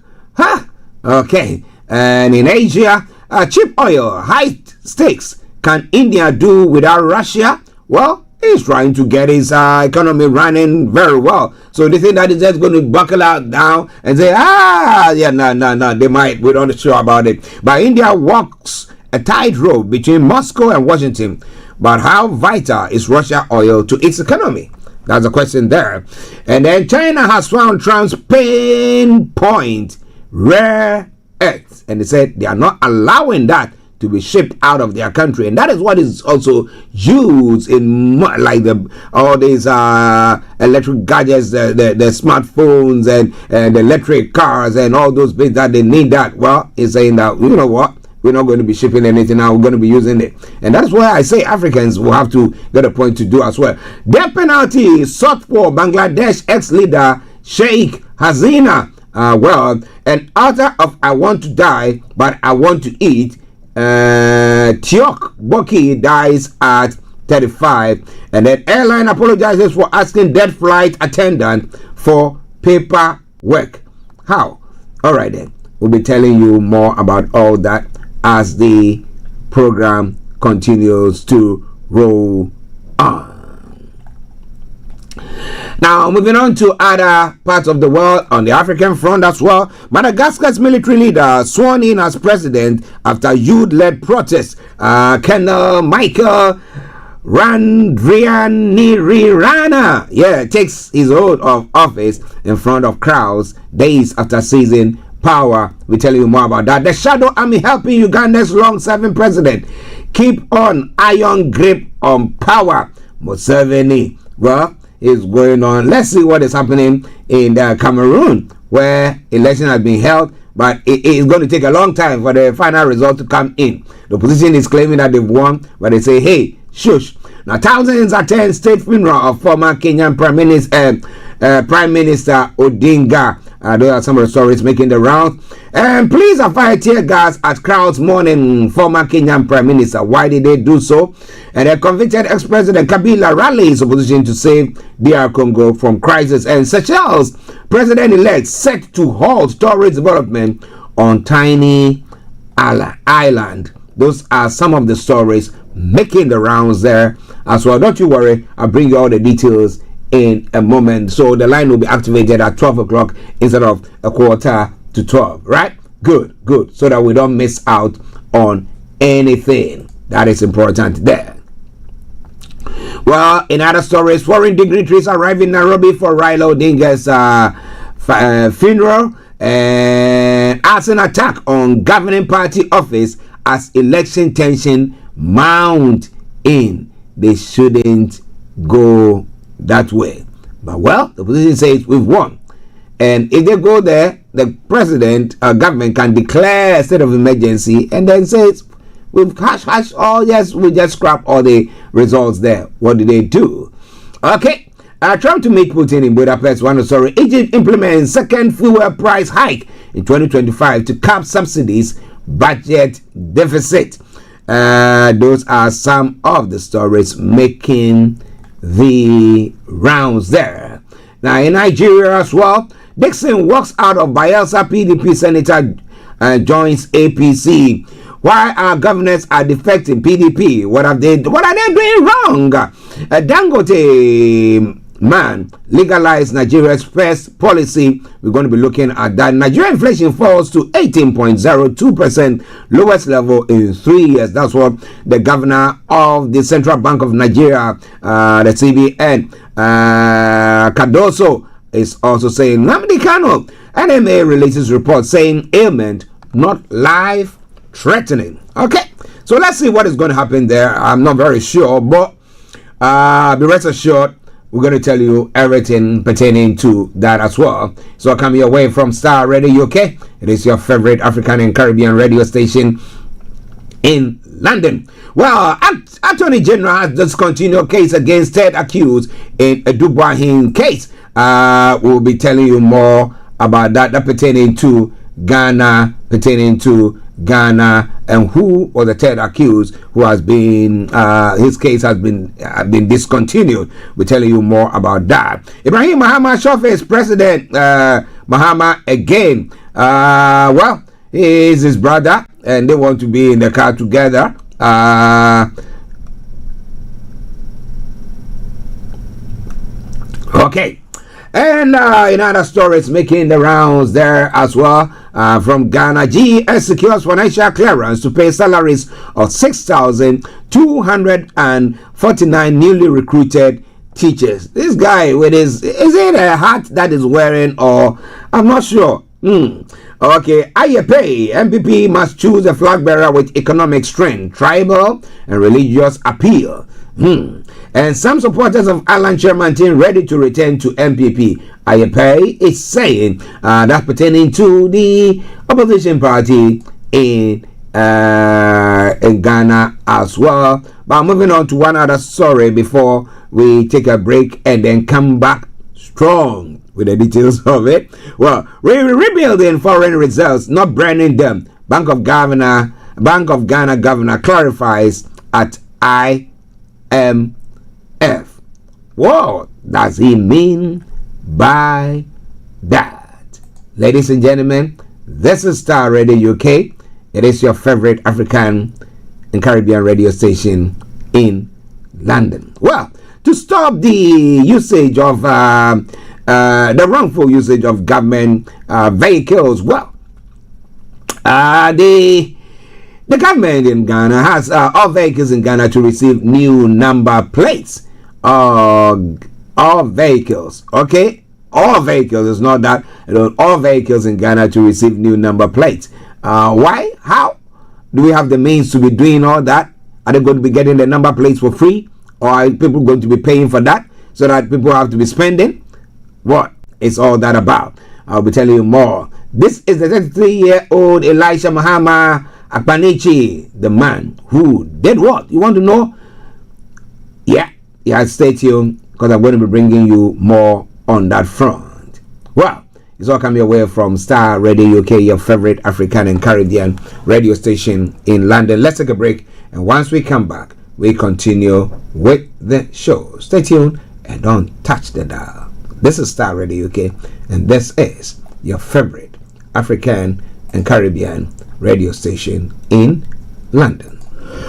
Okay. And in Asia, cheap oil, high stakes. Can India do without Russia? Well, he's trying to get his economy running very well. So they think that is just going to buckle out now and say, no, they might. We're not sure about it. But India walks a tightrope between Moscow and Washington. But how vital is Russia oil to its economy? That's a question there. And then China has found Trump's pain point, rare earths. And they said they are not allowing that to be shipped out of their country. And that is what is also used in like all these electric gadgets, the smartphones and the electric cars and all those bits that they need that. Well, it's saying that, you know what? We're not going to be shipping anything now. We're going to be using it. And that's why I say Africans will have to get a point to do as well. Death penalty sought for Bangladesh ex-leader Sheikh Hasina. An author of I Want to Die, But I Want to Eat, Tiok Boki dies at 35. And then airline apologizes for asking dead flight attendant for paperwork. How? All right then. We'll be telling you more about all that as the program continues to roll on. Now, moving on to other parts of the world on the African front as well. Madagascar's military leader sworn in as president after youth-led protests. Colonel Michael Randrianirana, takes his oath of office in front of crowds days after seizing power. We tell you more about that. The Shadow Army helping Uganda's long-serving president keep on iron grip on power. Museveni, is going on. Let's see what is happening in Cameroon, where election has been held, but it is going to take a long time for the final result to come in. The opposition is claiming that they've won, but they say, hey, shush. Now, thousands attend state funeral of former Kenyan Prime Minister Odinga. Those are some of the stories making the rounds. And police are fired tear gas at crowds mourning former Kenyan Prime Minister. Why did they do so? And a convicted ex-president Kabila rallies opposition to save DR Congo from crisis. And Seychelles president-elect set to halt tourist development on tiny island. Those are some of the stories making the rounds there as well. Don't you worry, I'll bring you all the details in a moment. So the line will be activated at 12 o'clock instead of a quarter to 12, right? Good, so that we don't miss out on anything that is important there. Well, in other stories, foreign dignitaries arrive in Nairobi for Raila Odinga's funeral and as an attack on governing party office as election tension mount in. They shouldn't go that way. But well, the opposition says we've won. And if they go there, the president, government can declare a state of emergency and then says, we've hash, oh yes, we just scrap all the results there. What do they do? Okay. Trump to meet Putin in Budapest. Egypt implements second fuel price hike in 2025 to cap subsidies, budget deficit. Those are some of the stories making the rounds there. Now in Nigeria as well, Dixon walks out of Bayelsa PDP senator joins APC. Why our governors are defecting PDP? What are they doing wrong? Dangote man legalize Nigeria's first policy. We're going to be looking at that. Nigeria inflation falls to 18.02%, lowest level in 3 years. That's what the governor of the Central Bank of Nigeria, the CBN, Cardoso, is also saying. Nnamdi Kanu, NMA releases report saying ailment not life threatening. Okay, so let's see what is going to happen there. I'm not very sure, but be rest assured we're going to tell you everything pertaining to that as well. So come your way from Starr Radio UK. It is your favorite African and Caribbean radio station in London. Well, Attorney General has discontinued case against third accused in a Dubois case. We'll be telling you more about that pertaining to Ghana, and who was the third accused who has been his case has been discontinued. We're telling you more about that. Ibrahim Mahama Shofe's President Mahama again. Well, he is his brother and they want to be in the car together. Okay. And in other stories making the rounds there as well, from Ghana, GES secures financial clearance to pay salaries of 6,249 newly recruited teachers. This guy with his, is it a hat that is wearing, or I'm not sure. Okay, Ayepe, MPP must choose a flag bearer with economic strength, tribal and religious appeal. And some supporters of Alan Chairman team ready to return to MPP. Ayepe is saying that pertaining to the opposition party in Ghana as well. But moving on to one other story before we take a break and then come back strong with the details of it. Well, rebuilding foreign reserves, not burning them. Bank of Ghana governor clarifies at IMF. What does he mean by that? Ladies and gentlemen, this is Starr Radio UK. It is your favorite African and Caribbean radio station in London. Well, to stop the usage of the wrongful usage of government vehicles, well, the government in Ghana has all vehicles in Ghana to receive new number plates. All vehicles, okay? All vehicles, it's not that. All vehicles in Ghana to receive new number plates. Why? How? Do we have the means to be doing all that? Are they going to be getting the number plates for free? Or are people going to be paying for that so that people have to be spending? What is all that about? I'll be telling you more. This is the 33-year-old Elisha Mahama Akpanichi, the man who did what? You want to know? Yeah, stay tuned because I'm going to be bringing you more on that front. Well, it's all coming away from Starr Radio UK, your favorite African and Caribbean radio station in London. Let's take a break, and once we come back, we continue with the show. Stay tuned and don't touch the dial. This is Starr Radio UK, and this is your favorite African and Caribbean radio station in London.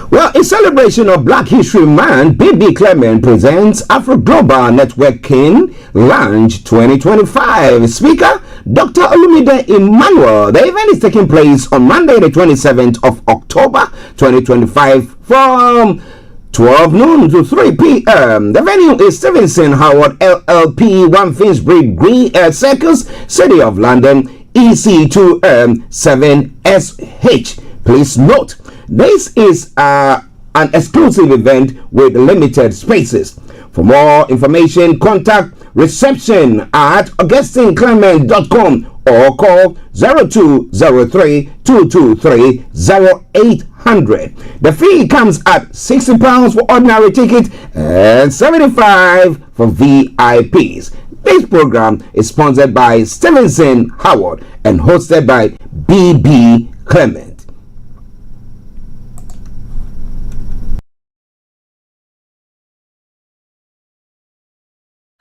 Well, in celebration of Black History Month, BB Clement presents Afro Global Networking Lounge 2025. Speaker, Dr. Olumide Emmanuel. The event is taking place on Monday, the 27th of October 2025 from 12 noon to 3 p.m. The venue is Stevenson Howard LLP 1 Finsbury Green Circus, City of London, EC2 7SH. Please note, this is an exclusive event with limited spaces. For more information, contact reception at augustineclement.com or call 0203-223-0800. The fee comes at £60 for ordinary ticket and $75 for VIPs. This program is sponsored by Stevenson Howard and hosted by BB Clement.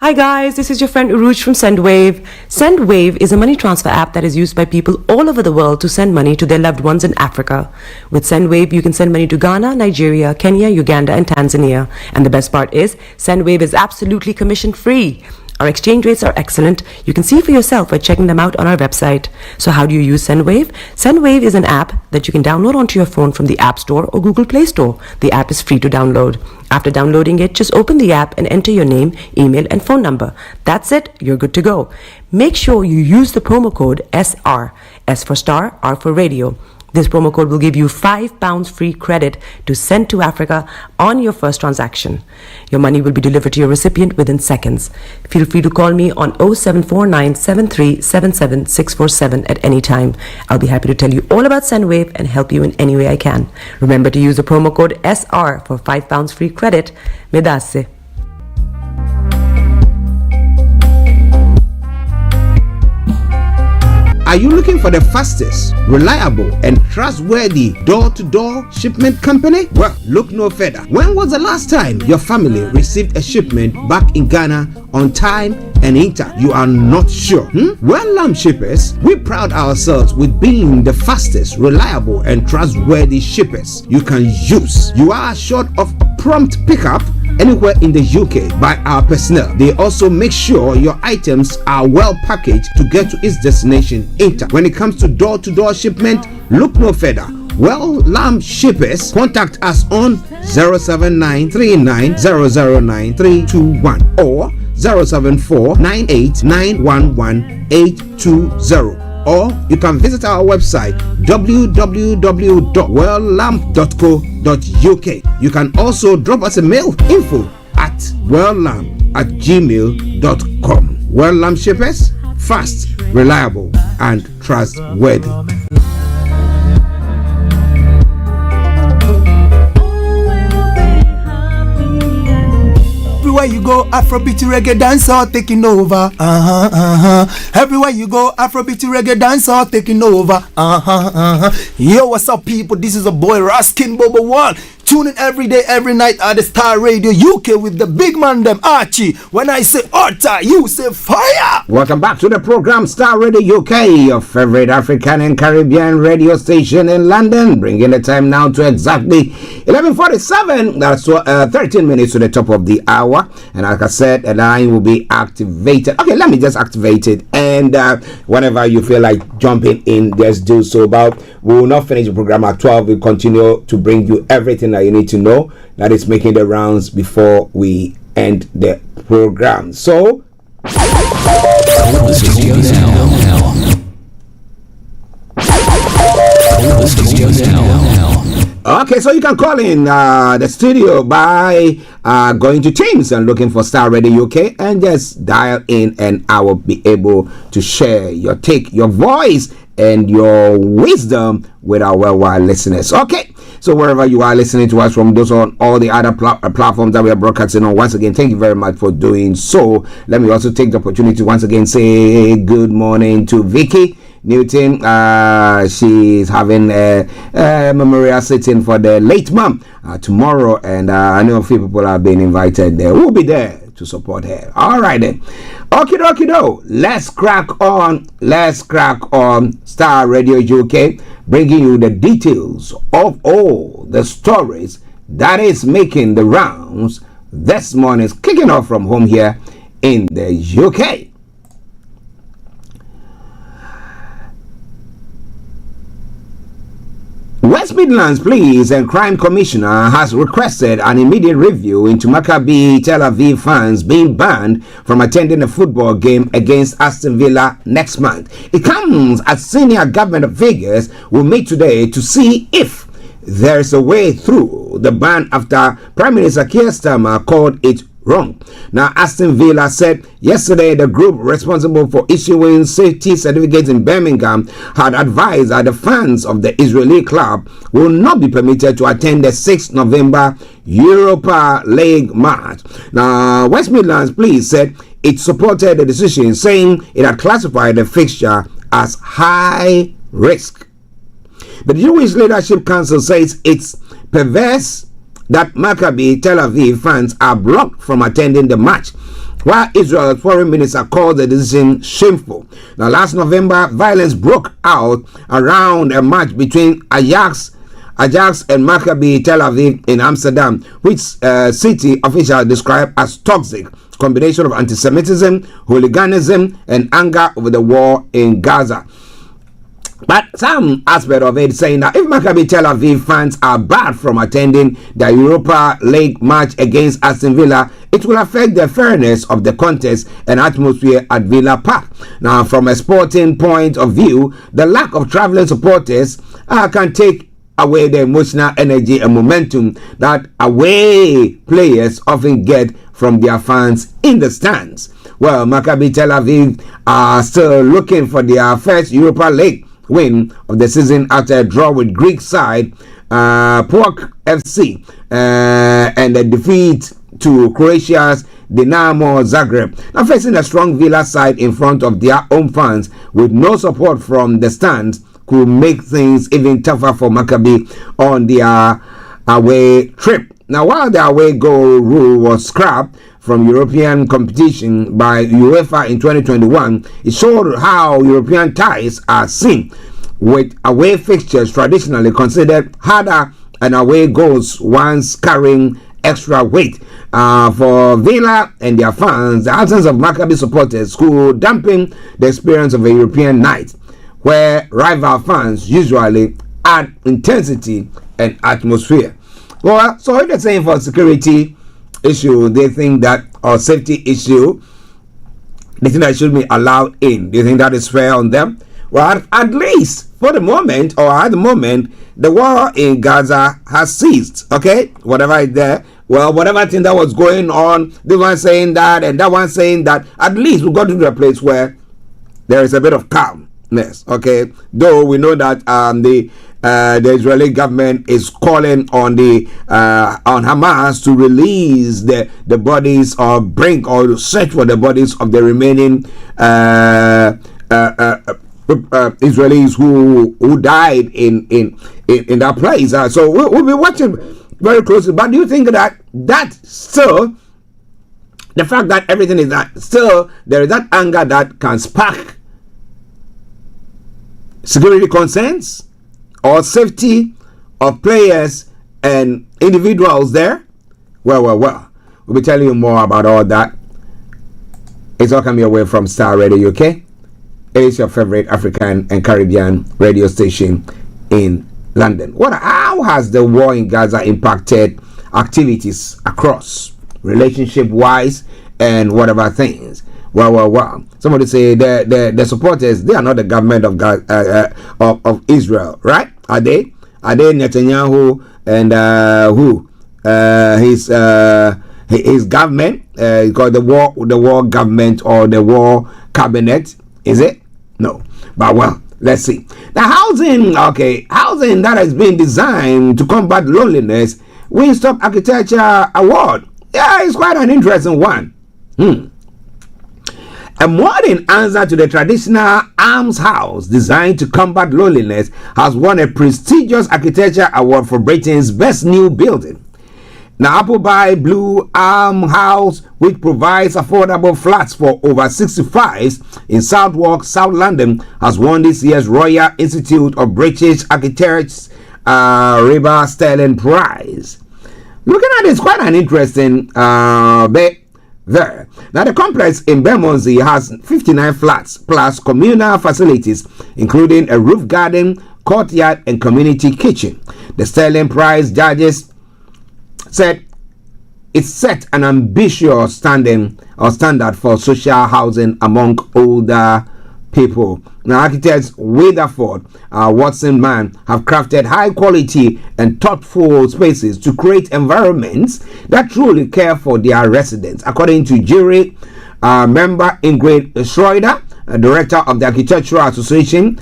Hi guys, this is your friend Uruj from SendWave. SendWave is a money transfer app that is used by people all over the world to send money to their loved ones in Africa. With SendWave, you can send money to Ghana, Nigeria, Kenya, Uganda, and Tanzania. And the best part is, SendWave is absolutely commission free. Our exchange rates are excellent. You can see for yourself by checking them out on our website. So how do you use SendWave? SendWave is an app that you can download onto your phone from the App Store or Google Play Store. The app is free to download. After downloading it, just open the app and enter your name, email, and phone number. That's it. You're good to go. Make sure you use the promo code SR. S for Star, R for Radio. This promo code will give you £5 free credit to send to Africa on your first transaction. Your money will be delivered to your recipient within seconds. Feel free to call me on 0749 7377 647 at any time. I'll be happy to tell you all about SendWave and help you in any way I can. Remember to use the promo code SR for £5 free credit. Medasse. Are you looking for the fastest, reliable, and trustworthy door-to-door shipment company? Well, look no further. When was the last time your family received a shipment back in Ghana on time and in time? You are not sure? Well, Lamb Shippers, we pride ourselves with being the fastest, reliable, and trustworthy shippers you can use. You are assured of prompt pickup anywhere in the UK by our personnel. They also make sure your items are well packaged to get to its destination in time. When it comes to door-to-door shipment, look no further. Well, Lamb Shippers, contact us on 07939009321 or 07498911820. Or you can visit our website www.welllamp.co.uk. You can also drop us a mail, info@welllamp@gmail.com. Well Lamp Shippers, fast, reliable, and trustworthy. Everywhere you go, Afrobeat reggae dancehall taking over. Everywhere you go, Afrobeat reggae dancehall taking over. Yo, what's up, people? This is a boy Raskin Bobo One. Tune in every day, every night at the Star Radio UK with the big man them Archie. When I say Orta, you say fire. Welcome back to the program Star Radio UK, your favorite African and Caribbean radio station in London, bringing the time now to exactly 11:47. That's 13 minutes to the top of the hour. And like I said, a line will be activated. Okay, let me just activate it. And whenever you feel like jumping in, just do so. But we will not finish the program at 12. We'll continue to bring you everything that you need to know that is making the rounds before we end the program. So okay, so you can call in the studio by going to Teams and looking for Star Radio UK and just dial in, and I will be able to share your take, your voice, and your wisdom with our worldwide listeners. Okay, so wherever you are listening to us from, those on all the other platforms that we are broadcasting on, once again, thank you very much for doing so. Let me also take the opportunity to once again say good morning to Vicky Newton. She's having a memorial sitting for the late mom tomorrow, and I know a few people have been invited there. We'll be there to support her. All right then. Okie dokie do. Let's crack on. Star Radio UK, bringing you the details of all the stories that is making the rounds this morning. Kicking off from home here in the UK. West Midlands Police and Crime Commissioner has requested an immediate review into Maccabi Tel Aviv fans being banned from attending a football game against Aston Villa next month. It comes as senior government figures will meet today to see if there's a way through the ban after Prime Minister Keir Starmer called it wrong. Now, Aston Villa said yesterday the group responsible for issuing safety certificates in Birmingham had advised that the fans of the Israeli club will not be permitted to attend the 6th November Europa League match. Now, West Midlands Police said it supported the decision, saying it had classified the fixture as high risk. The Jewish Leadership Council says it's perverse that Maccabi Tel Aviv fans are blocked from attending the match, while Israel's foreign minister called the decision shameful. Now, last November, violence broke out around a match between Ajax and Maccabi Tel Aviv in Amsterdam, which city officials described as toxic combination of anti-Semitism, hooliganism, and anger over the war in Gaza. But some aspect of it saying that if Maccabi Tel Aviv fans are barred from attending the Europa League match against Aston Villa, it will affect the fairness of the contest and atmosphere at Villa Park. Now, from a sporting point of view, the lack of travelling supporters can take away the emotional energy and momentum that away players often get from their fans in the stands. Well, Maccabi Tel Aviv are still looking for their first Europa League win of the season after a draw with Greek side PAOK FC and a defeat to Croatia's Dinamo Zagreb. Now, facing a strong Villa side in front of their own fans with no support from the stands could make things even tougher for Maccabi on their away trip. Now, while the away goal rule was scrapped from European competition by UEFA in 2021, it showed how European ties are seen, with away fixtures traditionally considered harder and away goals once carrying extra weight. For Villa and their fans, the absence of Maccabi supporters could dampen the experience of a European night, where rival fans usually add intensity and atmosphere. Well, so if they're saying for security issue, they think that, or safety issue, they think that should be allowed in. Do you think that is fair on them? Well, at least for the moment, or at the moment, the war in Gaza has ceased. Okay, whatever is there. Well, whatever thing that was going on, this one saying that and that one saying that, at least we got to a place where there is a bit of calmness. Okay, though we know that the Israeli government is calling on Hamas to release the bodies, or bring or search for the bodies of the remaining Israelis who died in that place. So we'll be watching very closely. But do you think that still, the fact that everything is that still there is that anger that can spark security concerns or safety of players and individuals there? Well, we'll be telling you more about all that. It's all coming your way from Starr Radio UK. It is your favorite African and Caribbean radio station in London. How has the war in Gaza impacted activities across, relationship-wise and whatever things? Well. Somebody say the supporters, they are not the government of of Israel, right? Are they? Are they Netanyahu and who? His government, called the war government or the war cabinet? Is it? No. But well, let's see. The housing that has been designed to combat loneliness wins Top Architecture Award. Yeah, it's quite an interesting one. A modern answer to the traditional almshouse designed to combat loneliness has won a prestigious architecture award for Britain's best new building. Now, Appleby Blue Almshouse, which provides affordable flats for over 65s in Southwark, South London, has won this year's Royal Institute of British Architects River Sterling Prize. Looking at it, it's quite an interesting bit there. Now, the complex in Bermondsey has 59 flats plus communal facilities, including a roof garden, courtyard, and community kitchen. The Sterling Prize judges said it set an ambitious standard for social housing among older people. Now, architects Weatherford, Watson Mann have crafted high quality and thoughtful spaces to create environments that truly care for their residents. According to jury member Ingrid Schroeder, director of the Architectural Association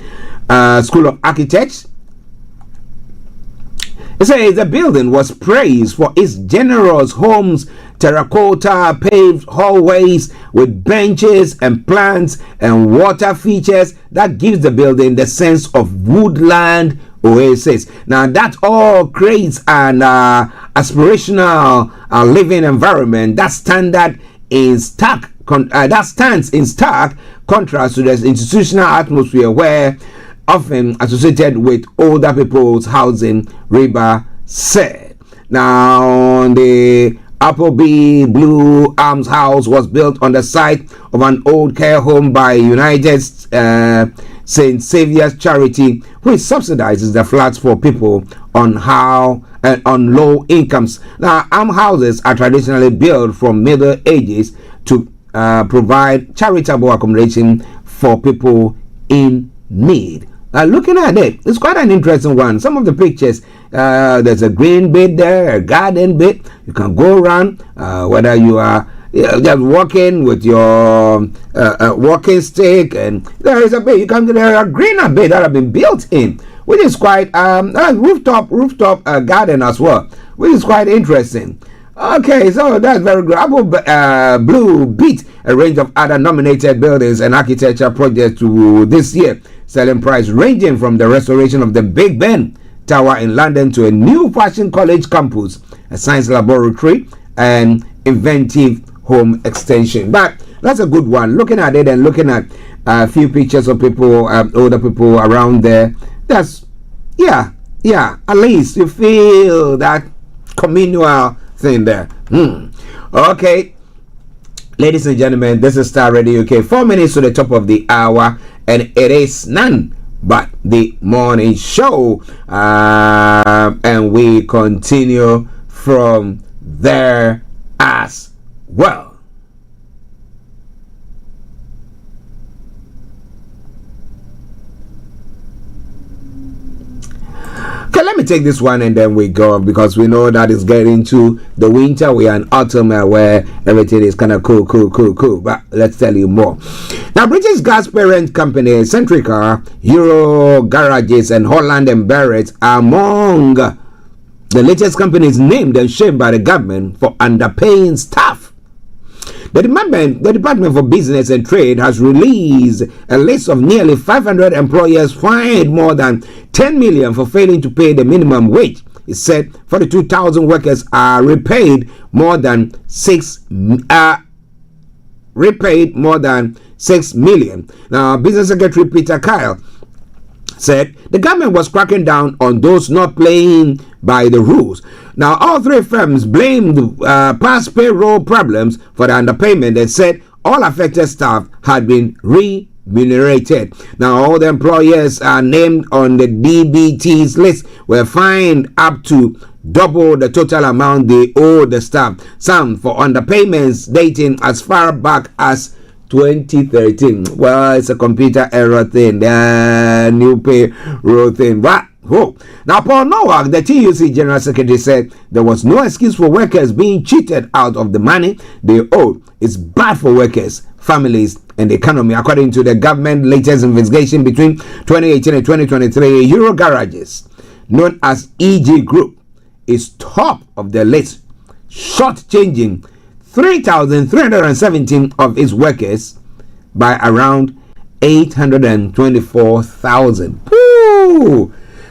School of Architects, it says the building was praised for its generous homes, terracotta paved hallways with benches and plants and water features that gives the building the sense of woodland oasis. Now that all creates an aspirational living environment that stands in stark contrast to the institutional atmosphere where often associated with older people's housing, Reba said. Now, the Appleby Blue Arms House was built on the site of an old care home by United St. Saviour's Charity, which subsidizes the flats for people on low incomes. Now, almshouses are traditionally built from Middle Ages to provide charitable accommodation for people in need. Looking at it, it's quite an interesting one. Some of the pictures, there's a green bit there, a garden bit. You can go around, whether you are just walking with your walking stick, and there is a bit. There are a greener bit that have been built in, which is quite rooftop garden as well, which is quite interesting. Okay, so that's very good. Apple Blue beat a range of other nominated buildings and architecture projects to this year, selling price ranging from the restoration of the Big Ben Tower in London to a new fashion college campus, a science laboratory, and inventive home extension. But that's a good one. Looking at it and looking at a few pictures of people, older people around there, that's, yeah, at least you feel that communal thing there. Okay, ladies and gentlemen, this is Starr Radio UK. 4 minutes to the top of the hour, and it is none but the morning show, and we continue from there as well. Okay, let me take this one and then we go, because we know that it's getting to the winter. We are in autumn where everything is kind of cool. But let's tell you more. Now, British gas parent company Centrica, Euro Garages, and Holland and Barrett are among the latest companies named and shamed by the government for underpaying staff. The Department for Business and Trade has released a list of nearly 500 employers fined more than 10 million for failing to pay the minimum wage. It said 42,000 workers are repaid more than 6 million. Now, Business Secretary Peter Kyle said the government was cracking down on those not playing by the rules. Now, all three firms blamed past payroll problems for the underpayment and said all affected staff had been remunerated. Now, all the employers named on the DBT's list were fined up to double the total amount they owe the staff, some for underpayments dating as far back as 2013. Well, it's a computer error thing, the new payroll thing. But now, Paul Nowak, the TUC General Secretary, said there was no excuse for workers being cheated out of the money they owed. It's bad for workers, families, and the economy. According to the government latest investigation between 2018 and 2023, Euro Garages, known as EG Group, is top of the list, shortchanging 3,317 of its workers by around 824,000.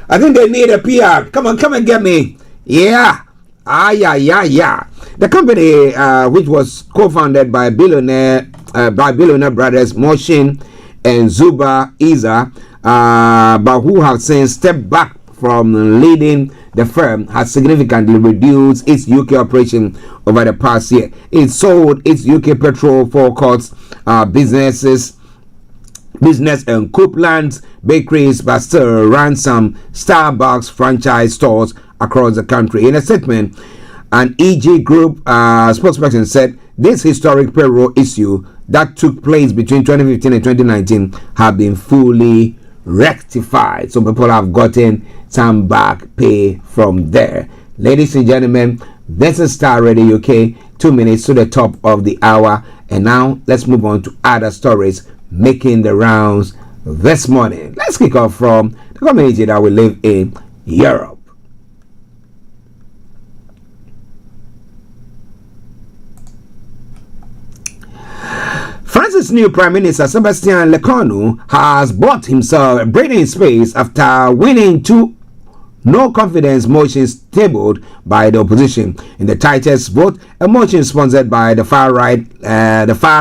I think they need a PR. Come on, come and get me. Yeah. Yeah. The company, which was co-founded by billionaire brothers Moshin and Zuba Iza, but who have since stepped back from leading the firm, has significantly reduced its UK operation over the past year. It sold its UK petrol forecourts, business and Couplands bakeries, but still ran some Starbucks franchise stores across the country. In a statement, an EG Group spokesperson said this historic payroll issue that took place between 2015 and 2019 have been fully rectified. So people have gotten some back pay from there. Ladies and gentlemen, this is Starr Radio UK. 2 minutes to the top of the hour. And now let's move on to other stories making the rounds this morning. Let's kick off from the community that we live in Europe. France's new Prime Minister Sebastian Lecornu has bought himself a breathing space after winning 2 no confidence motions tabled by the opposition. In the tightest vote, a motion sponsored by the far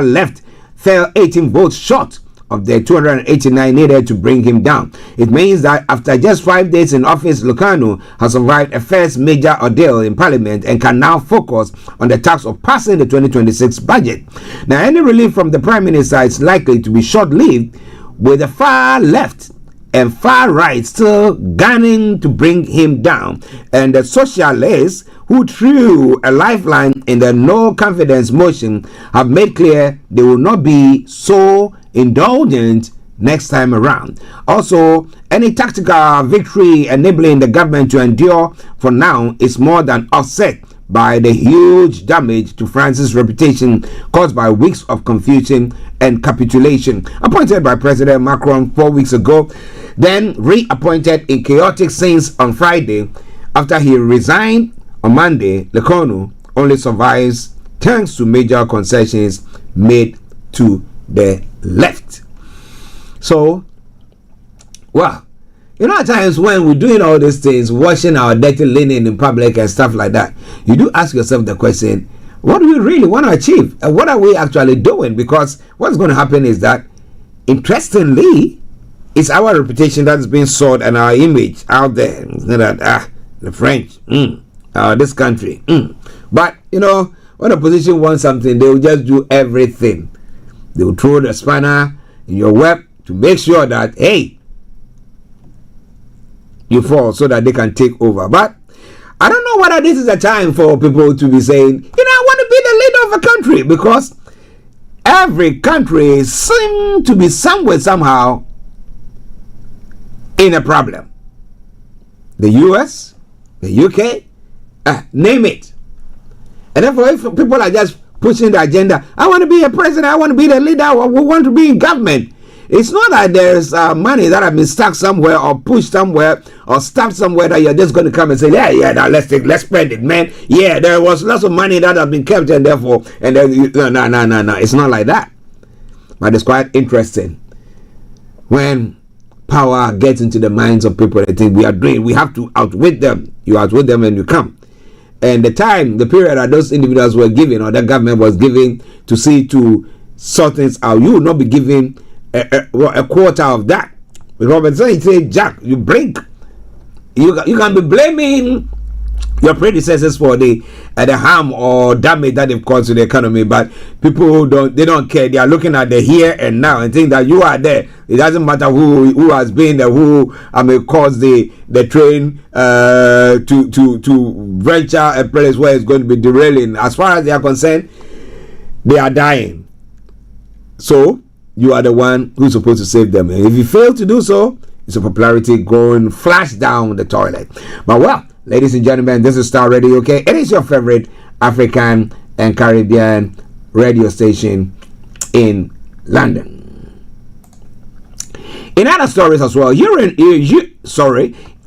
left fell 18 votes short of the 289 needed to bring him down. It means that after just 5 days in office, Lecornu has survived a first major ordeal in Parliament and can now focus on the task of passing the 2026 budget. Now, any relief from the Prime Minister is likely to be short-lived, with the far left and far right still gunning to bring him down, and the socialists who threw a lifeline in the no confidence motion have made clear they will not be so indulgent next time around. Also, any tactical victory enabling the government to endure for now is more than offset by the huge damage to France's reputation caused by weeks of confusion and capitulation. Appointed by President Macron 4 weeks ago, then reappointed in chaotic scenes on Friday after he resigned on Monday, Lecornu only survives thanks to major concessions made to the left. So, well, you know, at times when we're doing all these things, washing our dirty linen in public and stuff like that, you do ask yourself the question, what do we really want to achieve? And what are we actually doing? Because what's going to happen is that, interestingly, it's our reputation that's being sold and our image out there. It's not that, the French, this country. But, you know, when the opposition wants something, they will just do everything. They will throw the spanner in your web to make sure that, hey, you fall so that they can take over. But I don't know whether this is a time for people to be saying, you know, I want to be the leader of a country, because every country seems to be somewhere, somehow, in a problem. The US, the UK, name it. And therefore, if people are just pushing the agenda, I want to be a president, I want to be the leader, I want to be in government. It's not that there's money that have been stuck somewhere or pushed somewhere or stuffed somewhere that you're just going to come and say, now let's spend it, man. Yeah, there was lots of money that have been kept, and therefore, and then no. It's not like that. But it's quite interesting when power gets into the minds of people. They think we have to outwit them. You outwit them and you come. And the period that those individuals were given, or the government was giving to see to sort things out, you will not be given a quarter of that. Because when you say, Jack, you blink, you can be blaming your predecessors for the harm or damage that they've caused to the economy, but people don't care. They are looking at the here and now and think that you are there. It doesn't matter who has been there, who caused the train to venture a place where it's going to be derailing. As far as they are concerned, they are dying. So you are the one who's supposed to save them. And if you fail to do so, it's a popularity going flash down the toilet. But well, ladies and gentlemen, this is Starr Radio, okay? It is your favorite African and Caribbean radio station in London. In other stories as well,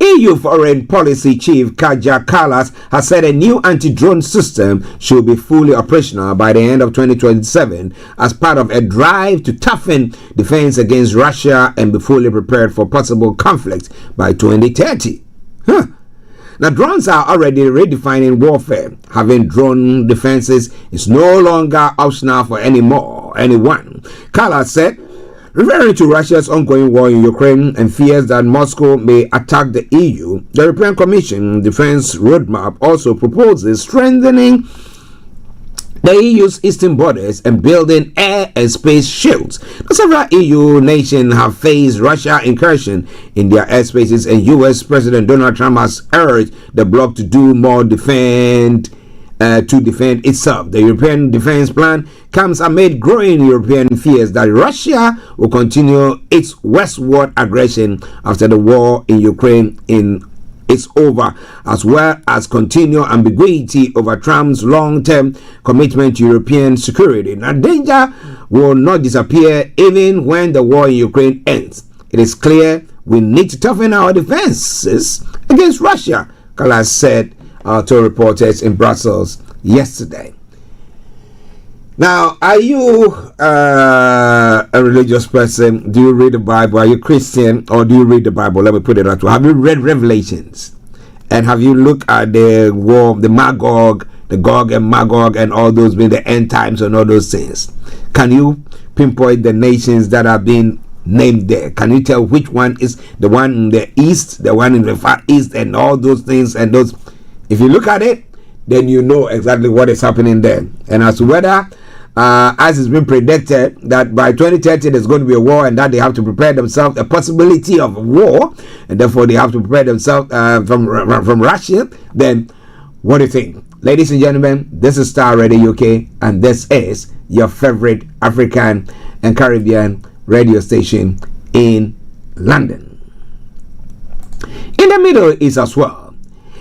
EU Foreign Policy Chief Kaja Kallas has said a new anti-drone system should be fully operational by the end of 2027 as part of a drive to toughen defense against Russia and be fully prepared for possible conflict by 2030. Now, drones are already redefining warfare. Having drone defenses is no longer optional for anyone. Kallas said, referring to Russia's ongoing war in Ukraine and fears that Moscow may attack the EU, the European Commission Defense Roadmap also proposes strengthening the EU's eastern borders and building air and space shields. Several EU nations have faced Russia incursion in their airspaces, and US President Donald Trump has urged the bloc to do more defend to defend itself. The European defense plan comes amid growing European fears that Russia will continue its westward aggression after the war in Ukraine is over, as well as continued ambiguity over Trump's long-term commitment to European security. Now, danger will not disappear even when the war in Ukraine ends. It is clear we need to toughen our defenses against Russia, Kallas said to reporters in Brussels yesterday. Now, are you a religious person? Do you read the Bible? Are you Christian, or do you read the Bible? Let me put it that way. Have you read Revelations? And have you looked at the war, the Magog, the Gog and Magog, and all those being the end times and all those things? Can you pinpoint the nations that are being named there? Can you tell which one is the one in the east, the one in the far east, and all those things? And those, if you look at it, then you know exactly what is happening there. And as to whether as it's been predicted that by 2030 there's going to be a war, and that they have to prepare themselves, a possibility of a war, and therefore they have to prepare themselves from Russia, then what do you think? Ladies and gentlemen, this is Starr Radio UK, and this is your favorite African and Caribbean radio station in London. In the Middle East as well,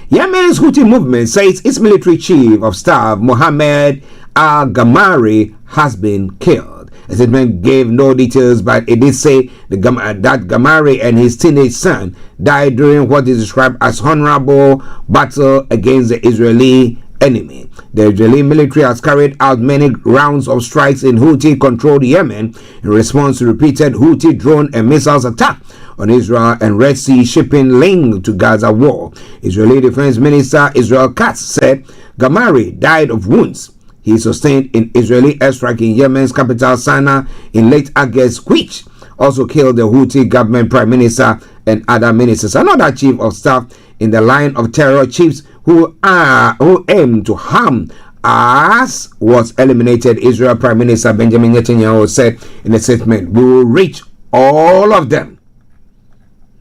Yemen's Houthi movement says its military chief of staff, Mohammed al-Gamari, has been killed. A statement gave no details, but it did say that Gamari and his teenage son died during what is described as honorable battle against the Israeli enemy. The Israeli military has carried out many rounds of strikes in Houthi-controlled Yemen in response to repeated Houthi drone and missiles attacks on Israel and Red Sea shipping linked to Gaza war. Israeli Defense Minister Israel Katz said Gamari died of wounds he sustained in Israeli airstrike in Yemen's capital Sana'a in late August, which also killed the Houthi government prime minister and other ministers. Another chief of staff in the line of terror chiefs who aim to harm us was eliminated. Israel Prime Minister Benjamin Netanyahu said in a statement, "We will reach all of them."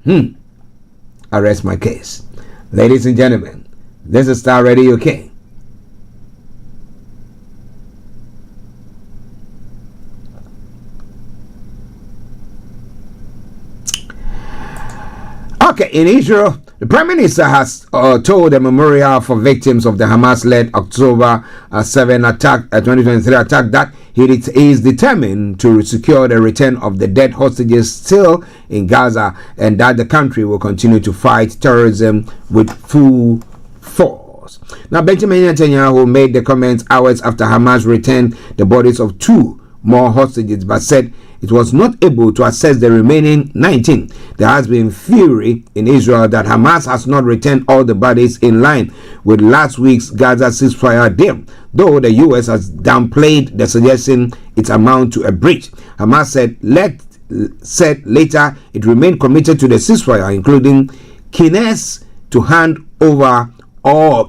I rest my case. Ladies and gentlemen, this is Starr Radio UK. Okay, in Israel, the Prime Minister has told a memorial for victims of the Hamas-led October 7 attack, 2023 attack, that he is determined to secure the return of the dead hostages still in Gaza, and that the country will continue to fight terrorism with full force. Now, Benjamin Netanyahu made the comments hours after Hamas returned the bodies of 2 more hostages, but said it was not able to assess the remaining 19. There has been fury in Israel that Hamas has not returned all the bodies in line with last week's Gaza ceasefire deal, though the US has downplayed the suggestion it amounts to a breach. Hamas said later it remained committed to the ceasefire, including keenness to hand over all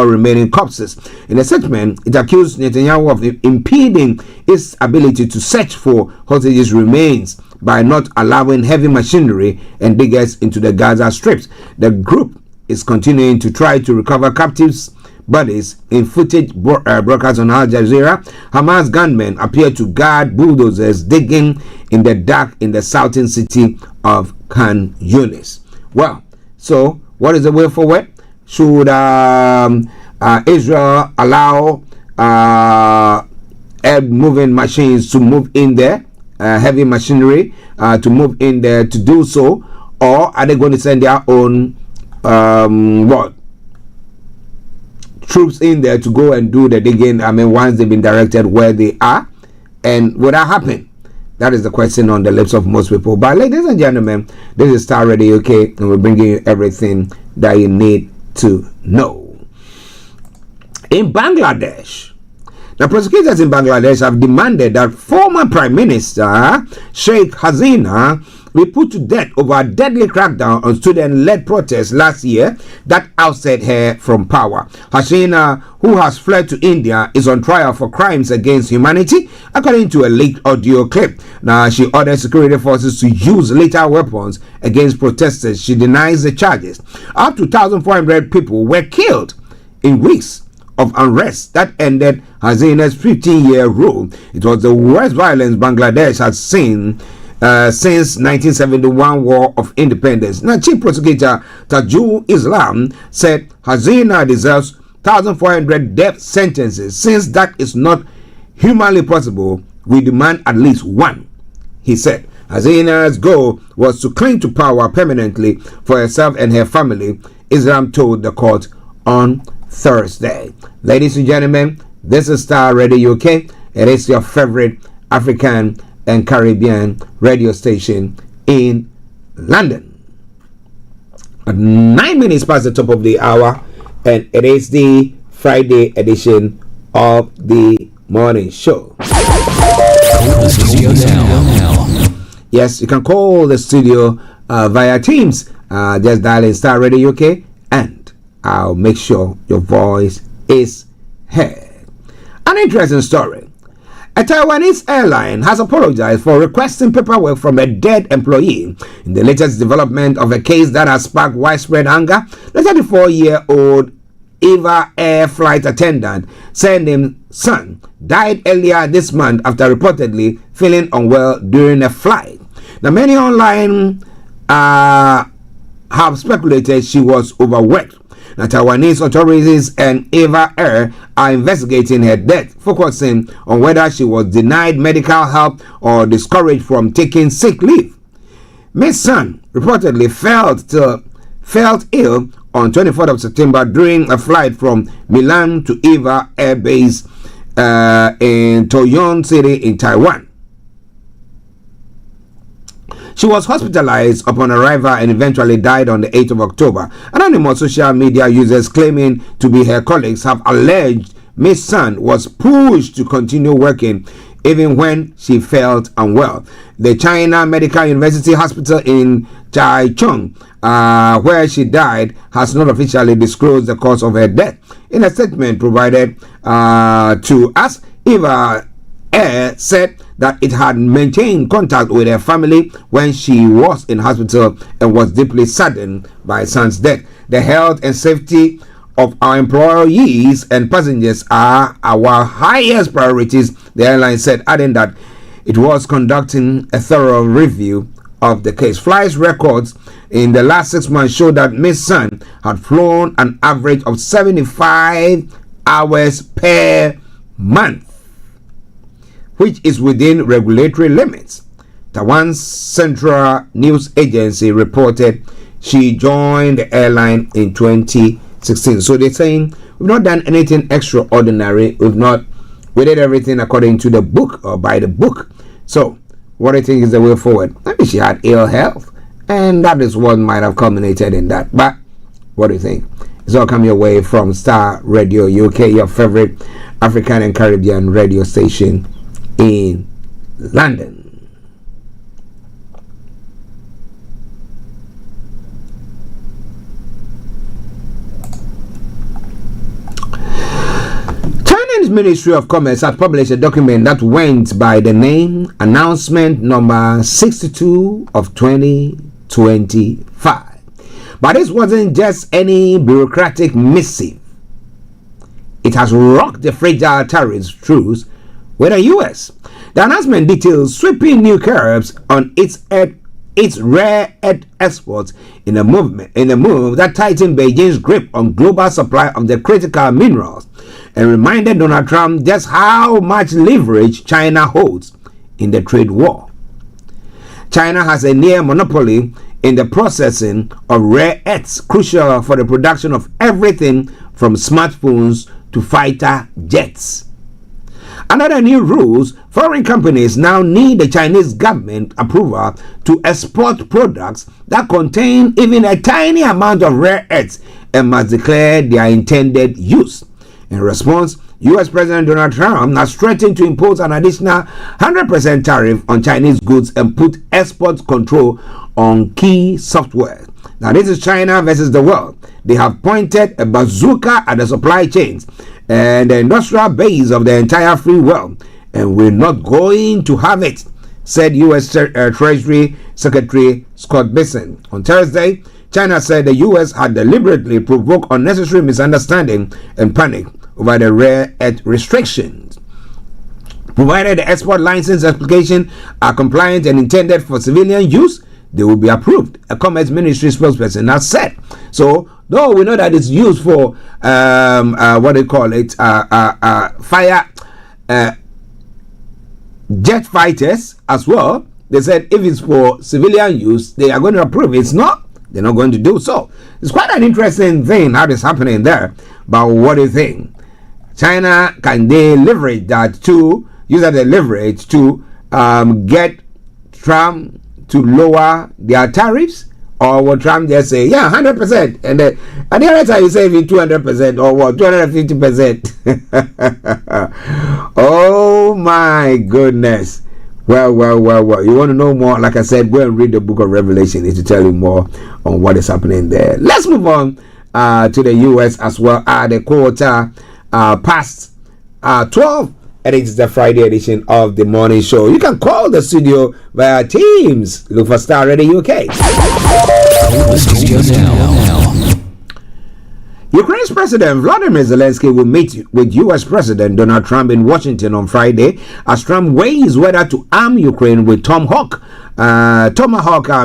remaining corpses. In a statement, it accused Netanyahu of impeding its ability to search for hostages' remains by not allowing heavy machinery and diggers into the Gaza strips. The group is continuing to try to recover captives' bodies. In footage broadcast on Al Jazeera, Hamas gunmen appear to guard bulldozers digging in the dark in the southern city of Khan Yunis. Well, so what is the way forward? Should Israel allow moving machines to move in there, heavy machinery to move in there to do so, or are they going to send their own troops in there to go and do the digging? I mean, once they've been directed where they are, and will that happen? That is the question on the lips of most people. But ladies and gentlemen, this is Starr Radio UK, and we're bringing you everything that you need to know. In Bangladesh, the prosecutors in Bangladesh have demanded that former Prime Minister Sheikh Hasina be put to death over a deadly crackdown on student-led protests last year that ousted her from power. Hasina, who has fled to India, is on trial for crimes against humanity, according to a leaked audio clip. Now, she ordered security forces to use lethal weapons against protesters. She denies the charges. Up to 1,400 people were killed in weeks of unrest that ended Hasina's 15-year rule. It was the worst violence Bangladesh has seen since 1971 War of Independence. Now, Chief Prosecutor Tajul Islam said Hasina deserves 1,400 death sentences. Since that is not humanly possible, we demand at least one. He said Hasina's goal was to cling to power permanently for herself and her family, Islam told the court on Thursday. Ladies and gentlemen, this is Starr Radio UK. It is your favorite African and Caribbean radio station in London. At 9 minutes past the top of the hour, and it is the Friday edition of the morning show. Yes, you can call the studio via Teams. Just dial in Starr Radio UK and I'll make sure your voice is heard. An interesting story. A Taiwanese airline has apologized for requesting paperwork from a dead employee in the latest development of a case that has sparked widespread anger. The 34-year-old Eva Air flight attendant Sendim's son died earlier this month after reportedly feeling unwell during a flight. Now, many online have speculated she was overworked. The Taiwanese authorities and Eva Air are investigating her death, focusing on whether she was denied medical help or discouraged from taking sick leave. Ms. Sun reportedly felt ill on 24th of September during a flight from Milan to Eva Air Base in Toyon City in Taiwan. She was hospitalized upon arrival and eventually died on the 8th of October. Anonymous social media users claiming to be her colleagues have alleged Ms. Sun was pushed to continue working even when she felt unwell. The China Medical University Hospital in Chaichung, where she died, has not officially disclosed the cause of her death. In a statement provided to us, Eva Air said that it had maintained contact with her family when she was in hospital and was deeply saddened by her son's death. The health and safety of our employees and passengers are our highest priorities, the airline said, adding that it was conducting a thorough review of the case. Flight records in the last 6 months show that Ms. Sun had flown an average of 75 hours per month, which is within regulatory limits. Taiwan's Central News Agency reported she joined the airline in 2016. So they're saying we've not done anything extraordinary. We did everything according to the book or by the book. So what do you think is the way forward? Maybe she had ill health, and that is what might have culminated in that. But what do you think? It's all coming your way from Starr Radio UK, your favorite African and Caribbean radio station in London. China's Ministry of Commerce has published a document that went by the name Announcement Number 62 of 2025. But this wasn't just any bureaucratic missive. It has rocked the fragile tariffs truce with the U.S. The announcement details sweeping new curbs on its rare earth exports in a move that tightened Beijing's grip on global supply of the critical minerals and reminded Donald Trump just how much leverage China holds in the trade war. China has a near monopoly in the processing of rare earths, crucial for the production of everything from smartphones to fighter jets. Under the new rules, foreign companies now need the Chinese government approval to export products that contain even a tiny amount of rare earths and must declare their intended use. In response, U.S. President Donald Trump has threatened to impose an additional 100% tariff on Chinese goods and put export control on key software. Now, this is China versus the world. They have pointed a bazooka at the supply chains and the industrial base of the entire free world, and we're not going to have it, said U.S. Treasury Secretary Scott Bessent. On Thursday, China said the U.S. had deliberately provoked unnecessary misunderstanding and panic over the rare earth restrictions. Provided the export license application are compliant and intended for civilian use, they will be approved, a Commerce Ministry spokesperson has said. So, though we know that it's used for what they call it, fire jet fighters as well. They said if it's for civilian use, they are going to approve. It's not, they're not going to do so. It's quite an interesting thing how this happening there. But what do you think? China, can they leverage that to use that leverage to get Trump to lower their tariffs? Or will Trump just say, yeah, 100%, and then at the other time you say 200% or what, 250%? Oh my goodness. Well. You want to know more? Like I said, go and read the book of Revelation. It will tell you more on what is happening there. Let's move on to the U.S. as well. The quarter past 12. And it's the Friday edition of the morning show. You can call the studio via Teams. Look for Starr Radio UK. Call the studio now. Ukraine's President Volodymyr Zelensky will meet with U.S. President Donald Trump in Washington on Friday as Trump weighs whether to arm Ukraine with Tomahawk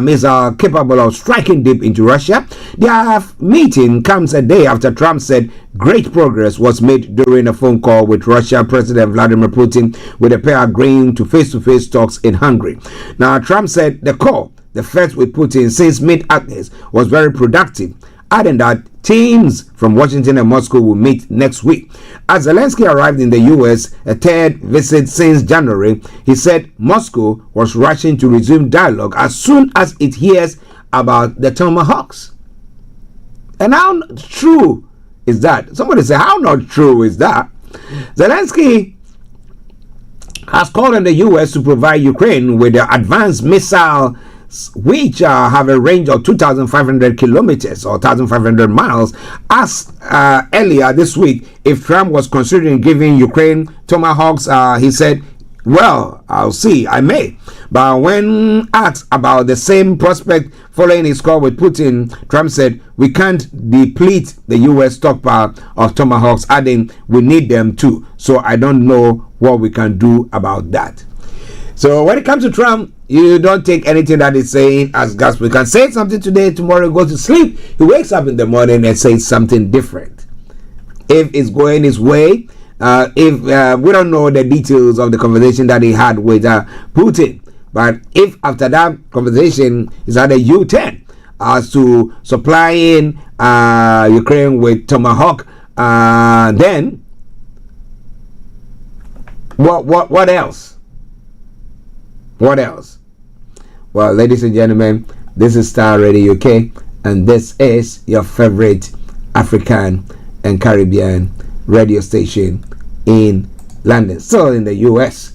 missile capable of striking deep into Russia. Their meeting comes a day after Trump said great progress was made during a phone call with Russia President Vladimir Putin, with the pair agreeing to face-to-face talks in Hungary. Now, Trump said the call, the first with Putin since mid-August, was very productive, adding that teams from Washington and Moscow will meet next week. As Zelensky arrived in the U.S., a third visit since January, he said Moscow was rushing to resume dialogue as soon as it hears about the Tomahawks. And how true is that? Somebody say, how not true is that? Zelensky has called on the U.S. to provide Ukraine with the advanced missile which have a range of 2,500 kilometers or 1,500 miles. Asked earlier this week if Trump was considering giving Ukraine Tomahawks, he said, well, I'll see, I may. But when asked about the same prospect following his call with Putin, Trump said, we can't deplete the U.S. stockpile of Tomahawks, adding, we need them too. So I don't know what we can do about that. So when it comes to Trump, you don't take anything that he's saying as gospel. We can say something today, tomorrow he goes to sleep. He wakes up in the morning and says something different. If it's going his way, if we don't know the details of the conversation that he had with Putin, but if after that conversation is at a U-turn as to supplying Ukraine with Tomahawk, then what else? What else? Well, ladies and gentlemen, this is Starr Radio UK, and this is your favorite African and Caribbean radio station in London, still in the US.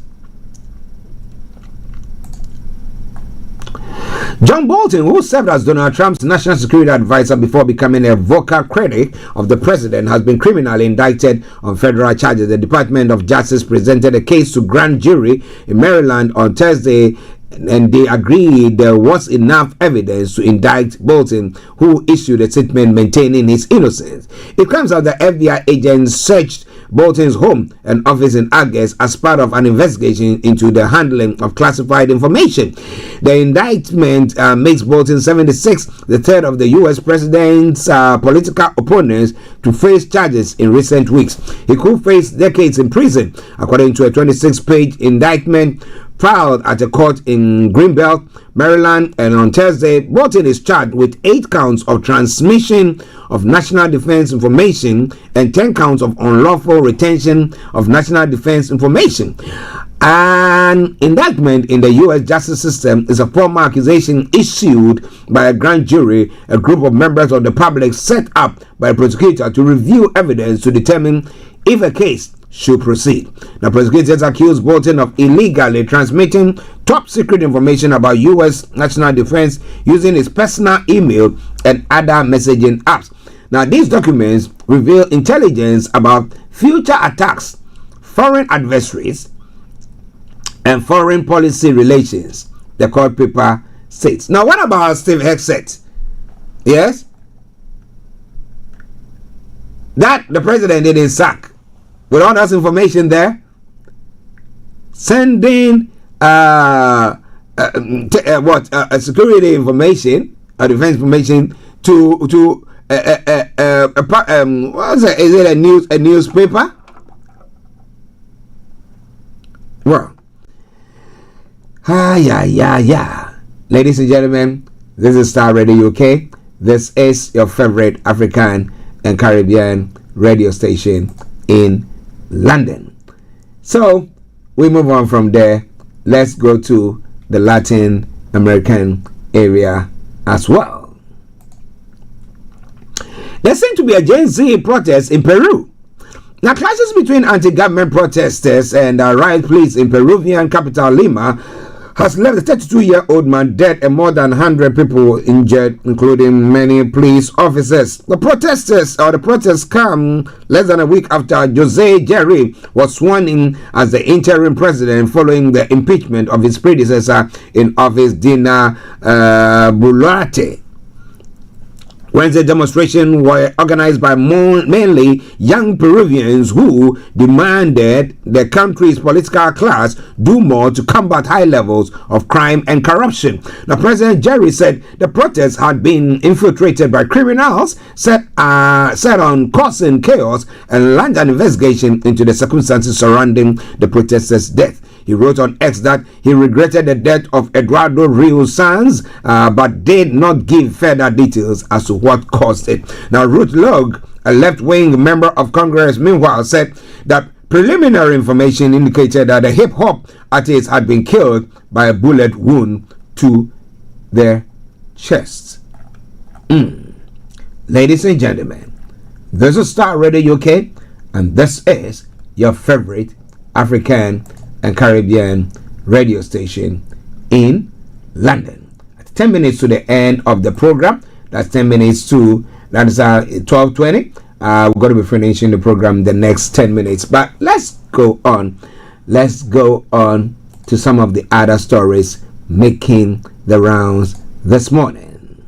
John Bolton, who served as Donald Trump's national security advisor before becoming a vocal critic of the president, has been criminally indicted on federal charges. The Department of Justice presented a case to grand jury in Maryland on Thursday, and they agreed there was enough evidence to indict Bolton, who issued a statement maintaining his innocence. It comes out that FBI agents searched Bolton's home and office in August as part of an investigation into the handling of classified information. The indictment makes Bolton 76, the third of the U.S. president's political opponents to face charges in recent weeks. He could face decades in prison, according to a 26-page indictment filed at a court in Greenbelt, Maryland. And on Thursday, Bolton is charged with 8 counts of transmission of national defense information and 10 counts of unlawful retention of national defense information. An indictment in the U.S. justice system is a formal accusation issued by a grand jury, a group of members of the public set up by a prosecutor to review evidence to determine if a case should proceed. The prosecutors accused Bolton of illegally transmitting top secret information about U.S. national defense using his personal email and other messaging apps. Now, these documents reveal intelligence about future attacks, foreign adversaries, and foreign policy relations, the court paper states. Now, what about Steve Hexet? Yes? That the president didn't sack. With all that information there, sending security information or defense information to what's it? Is it a newspaper? Well, yeah. Ladies and gentlemen, this is Starr Radio UK. This is your favorite African and Caribbean radio station in London. So we move on from there. Let's go to the Latin American area as well. There seems to be a Gen Z protest in Peru. Now, clashes between anti-government protesters and riot police in Peruvian capital Lima has left a 32-year-old man dead and more than 100 people injured, including many police officers. The protests come less than a week after Jose Jerry was sworn in as the interim president following the impeachment of his predecessor in office, Dina Boluarte. Wednesday demonstrations were organized by mainly young Peruvians who demanded the country's political class do more to combat high levels of crime and corruption. Now, President Jerry said the protests had been infiltrated by criminals set on causing chaos and launched an investigation into the circumstances surrounding the protesters' death. He wrote on X that he regretted the death of Eduardo Rios Sanz, but did not give further details as to what caused it. Now, Ruth Log, a left-wing member of Congress, meanwhile, said that preliminary information indicated that the hip-hop artist had been killed by a bullet wound to their chest. Ladies and gentlemen, this is Starr Radio UK, and this is your favorite African and Caribbean radio station in London. 10 minutes to the end of the program. That's 10 minutes to, that is 12:20. We're going to be finishing the program the next 10 minutes. But let's go on. Let's go on to some of the other stories making the rounds this morning.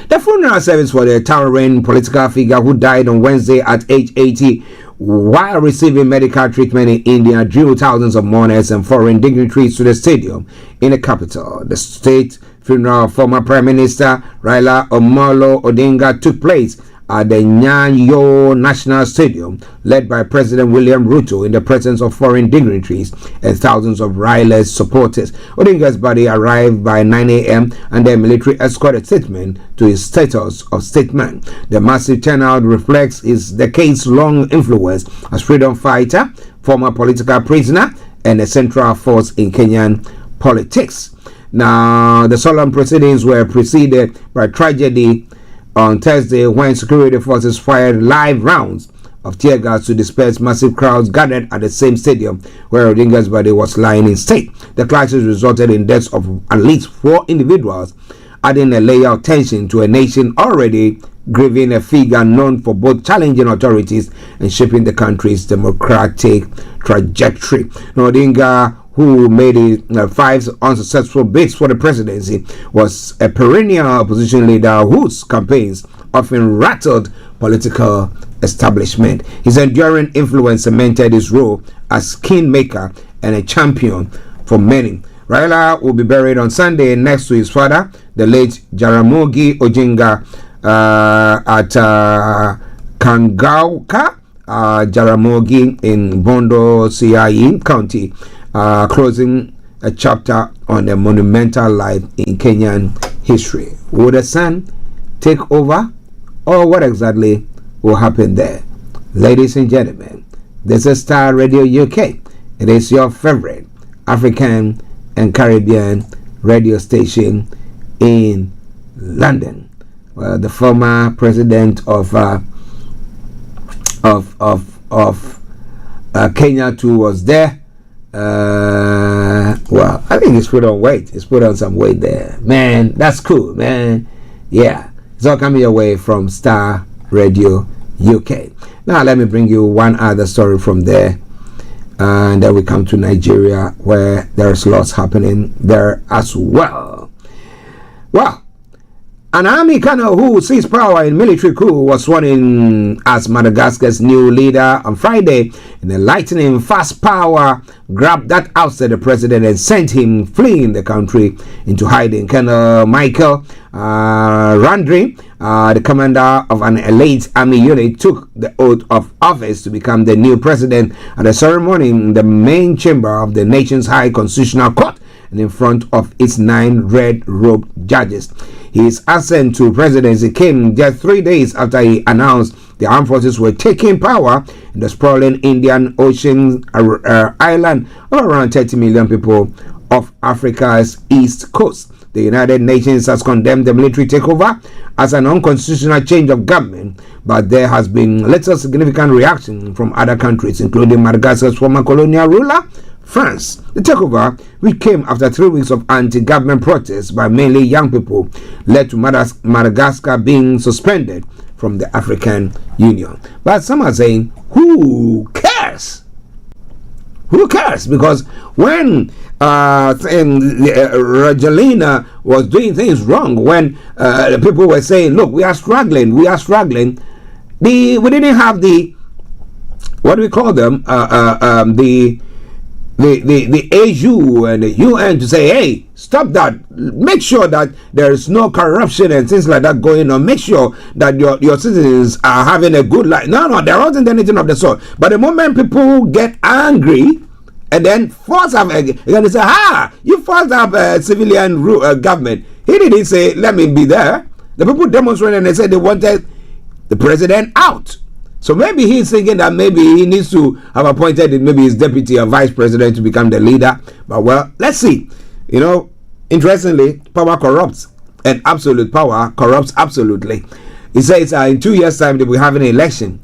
The funeral service for the towering political figure who died on Wednesday at age 80 while receiving medical treatment in India drew thousands of mourners and foreign dignitaries to the stadium in the capital. The state funeral of former Prime Minister Raila Amolo Odinga took place at the Nyayo National Stadium, led by President William Ruto in the presence of foreign dignitaries and thousands of Raila's supporters. Odinga's body arrived by 9 a.m. and the military escorted statement to his status of statesman. The massive turnout reflects his decades-long influence as freedom fighter, former political prisoner, and a central force in Kenyan politics. Now, the solemn proceedings were preceded by tragedy on Thursday when security forces fired live rounds of tear gas to disperse massive crowds gathered at the same stadium where Odinga's body was lying in state. The clashes resulted in deaths of at least 4 individuals, adding a layer of tension to a nation already grieving a figure known for both challenging authorities and shaping the country's democratic trajectory. Now, Odinga, who made 5 unsuccessful bids for the presidency, was a perennial opposition leader whose campaigns often rattled political establishment. His enduring influence cemented his role as kingmaker and a champion for many. Raila will be buried on Sunday next to his father, the late Jaramogi Oginga, at Kangauka Jaramogi in Bondo, Siai County, closing a chapter on a monumental life in Kenyan history. Will the son take over, or what exactly will happen there? Ladies and gentlemen, this is Starr Radio UK. It is your favorite African and Caribbean radio station in London. Well, the former president of Kenya too was there. Well, I think he's put on weight. He's put on some weight there. Man, that's cool, man. Yeah, it's all coming your way from Starr Radio UK. Now, let me bring you one other story from there. And then we come to Nigeria, where there's lots happening there as well. Well, An army colonel who seized power in military coup was sworn in as Madagascar's new leader on Friday in a lightning fast power grab that ousted the president and sent him fleeing the country into hiding. Colonel Michael Randri, the commander of an elite army unit, took the oath of office to become the new president at a ceremony in the main chamber of the nation's high constitutional court and in front of its 9 red-robed judges. His ascent to presidency came just 3 days after he announced the armed forces were taking power in the sprawling Indian Ocean island of around 30 million people off Africa's east coast. The United Nations has condemned the military takeover as an unconstitutional change of government, but there has been little significant reaction from other countries, including Madagascar's former colonial ruler, France. The takeover, which came after 3 weeks of anti-government protests by mainly young people, led to Madagascar being suspended from the African Union. But some are saying, who cares? Who cares? Because when Rajalina was doing things wrong, when the people were saying, look, we are struggling, we didn't have the, what do we call them, the AU and the UN to say, hey, stop that, make sure that there is no corruption and things like that going on, make sure that your citizens are having a good life. No, there wasn't anything of the sort. But the moment people get angry and then force up, you're going to say, you forced up a civilian government. He didn't say, let me be there. The people demonstrated and they said they wanted the president out. So maybe he's thinking that maybe he needs to have appointed maybe his deputy or vice president to become the leader. But well, let's see. You know, interestingly, power corrupts, and absolute power corrupts absolutely. He says in 2 years' time they will have an election,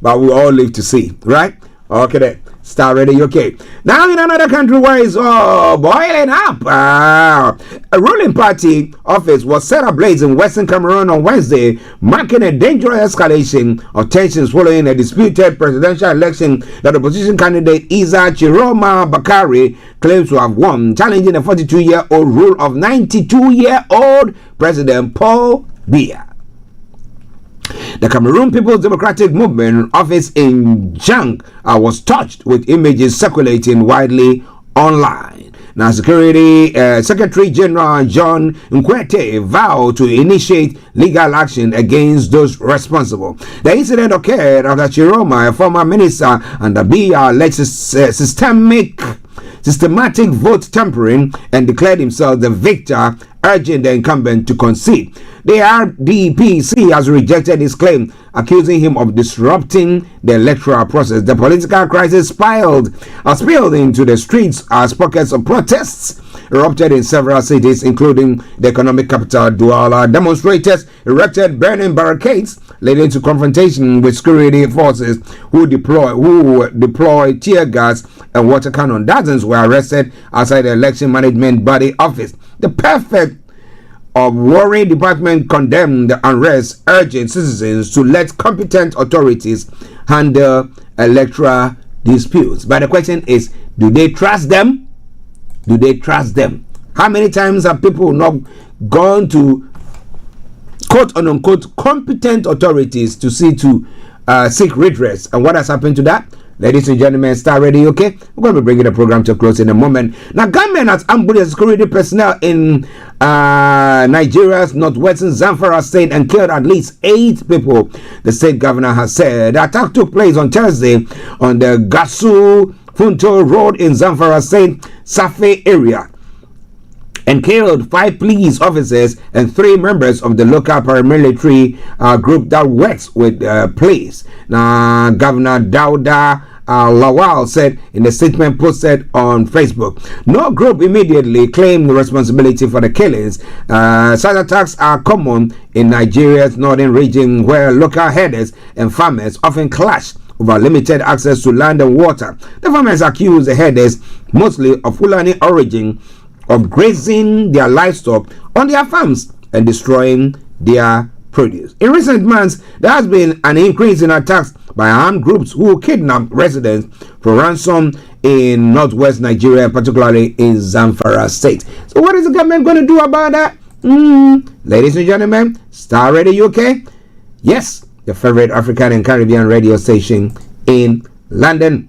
but we all live to see, right? Okay, then. Starr Radio UK. Now in another country where it's boiling up, a ruling party office was set ablaze in Western Cameroon on Wednesday, marking a dangerous escalation of tensions following a disputed presidential election that opposition candidate Isa Chiroma Bakari claims to have won, challenging the 42-year-old rule of 92-year-old President Paul Biya. The Cameroon People's Democratic Movement office in Jang was touched with images circulating widely online. Now, Secretary General John Nkwete vowed to initiate legal action against those responsible. The incident occurred after Chiroma, a former minister, and the BR alleged systematic vote tampering and declared himself the victor, urging the incumbent to concede. The RDPC has rejected his claim, accusing him of disrupting the electoral process. The political crisis spilled into the streets as pockets of protests erupted in several cities, including the economic capital, Douala. Demonstrators erected burning barricades, leading to confrontation with security forces who deployed tear gas and water cannon. Dozens were arrested outside the election management body office. The prefect of Warren Department condemned the unrest, urging citizens to let competent authorities handle electoral disputes. But the question is, do they trust them? Do they trust them? How many times have people not gone to quote unquote competent authorities to seek redress? And what has happened to that? Ladies and gentlemen, Starr Radio, okay? We're going to be bringing the program to a close in a moment. Now, gunmen has ambushed security personnel in Nigeria's northwestern Zamfara state and killed at least 8 people. The state governor has said the attack took place on Thursday on the Gasu Funto Road in Zamfara state, Safe area, and killed 5 police officers and 3 members of the local paramilitary group that works with police. Now, Governor Dauda Lawal said in a statement posted on Facebook, no group immediately claimed responsibility for the killings. Such attacks are common in Nigeria's northern region, where local herders and farmers often clash over limited access to land and water. The farmers accuse the herders, mostly of Fulani origin, of grazing their livestock on their farms and destroying their produce. In recent months, there has been an increase in attacks by armed groups who kidnap residents for ransom in northwest Nigeria, particularly in Zamfara state. So what is the government going to do about that? Ladies and gentlemen, Star Radio UK, yes, your favorite African and Caribbean radio station in London.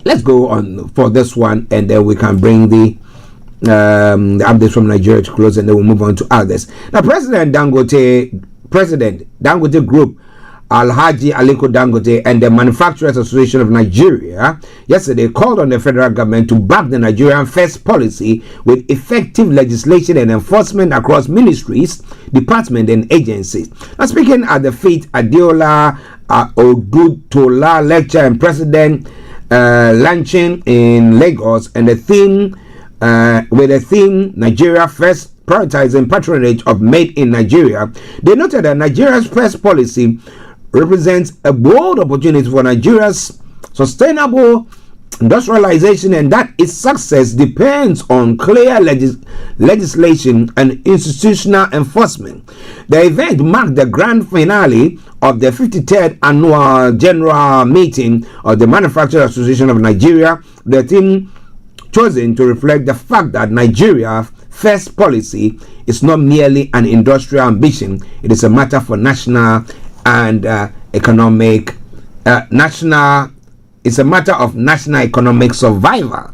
Let's go on for this one, and then we can bring the updates from Nigeria to close, and then we'll move on to others. Now, President Dangote Group, Alhaji Aliko Dangote, and the Manufacturers Association of Nigeria yesterday called on the federal government to back the Nigerian First policy with effective legislation and enforcement across ministries, departments, and agencies. Now, speaking at the Faith Adeola Odutola lecture and president launching in Lagos, and the theme with the theme Nigeria First, prioritizing patronage of made in Nigeria, they noted that Nigeria's first policy represents a bold opportunity for Nigeria's sustainable industrialization, and that its success depends on clear legislation and institutional enforcement. The event marked the grand finale of the 53rd annual general meeting of the Manufacturers Association of Nigeria, the theme chosen to reflect the fact that Nigeria's first policy is not merely an industrial ambition, it is a matter for national and economic it's a matter of national economic survival.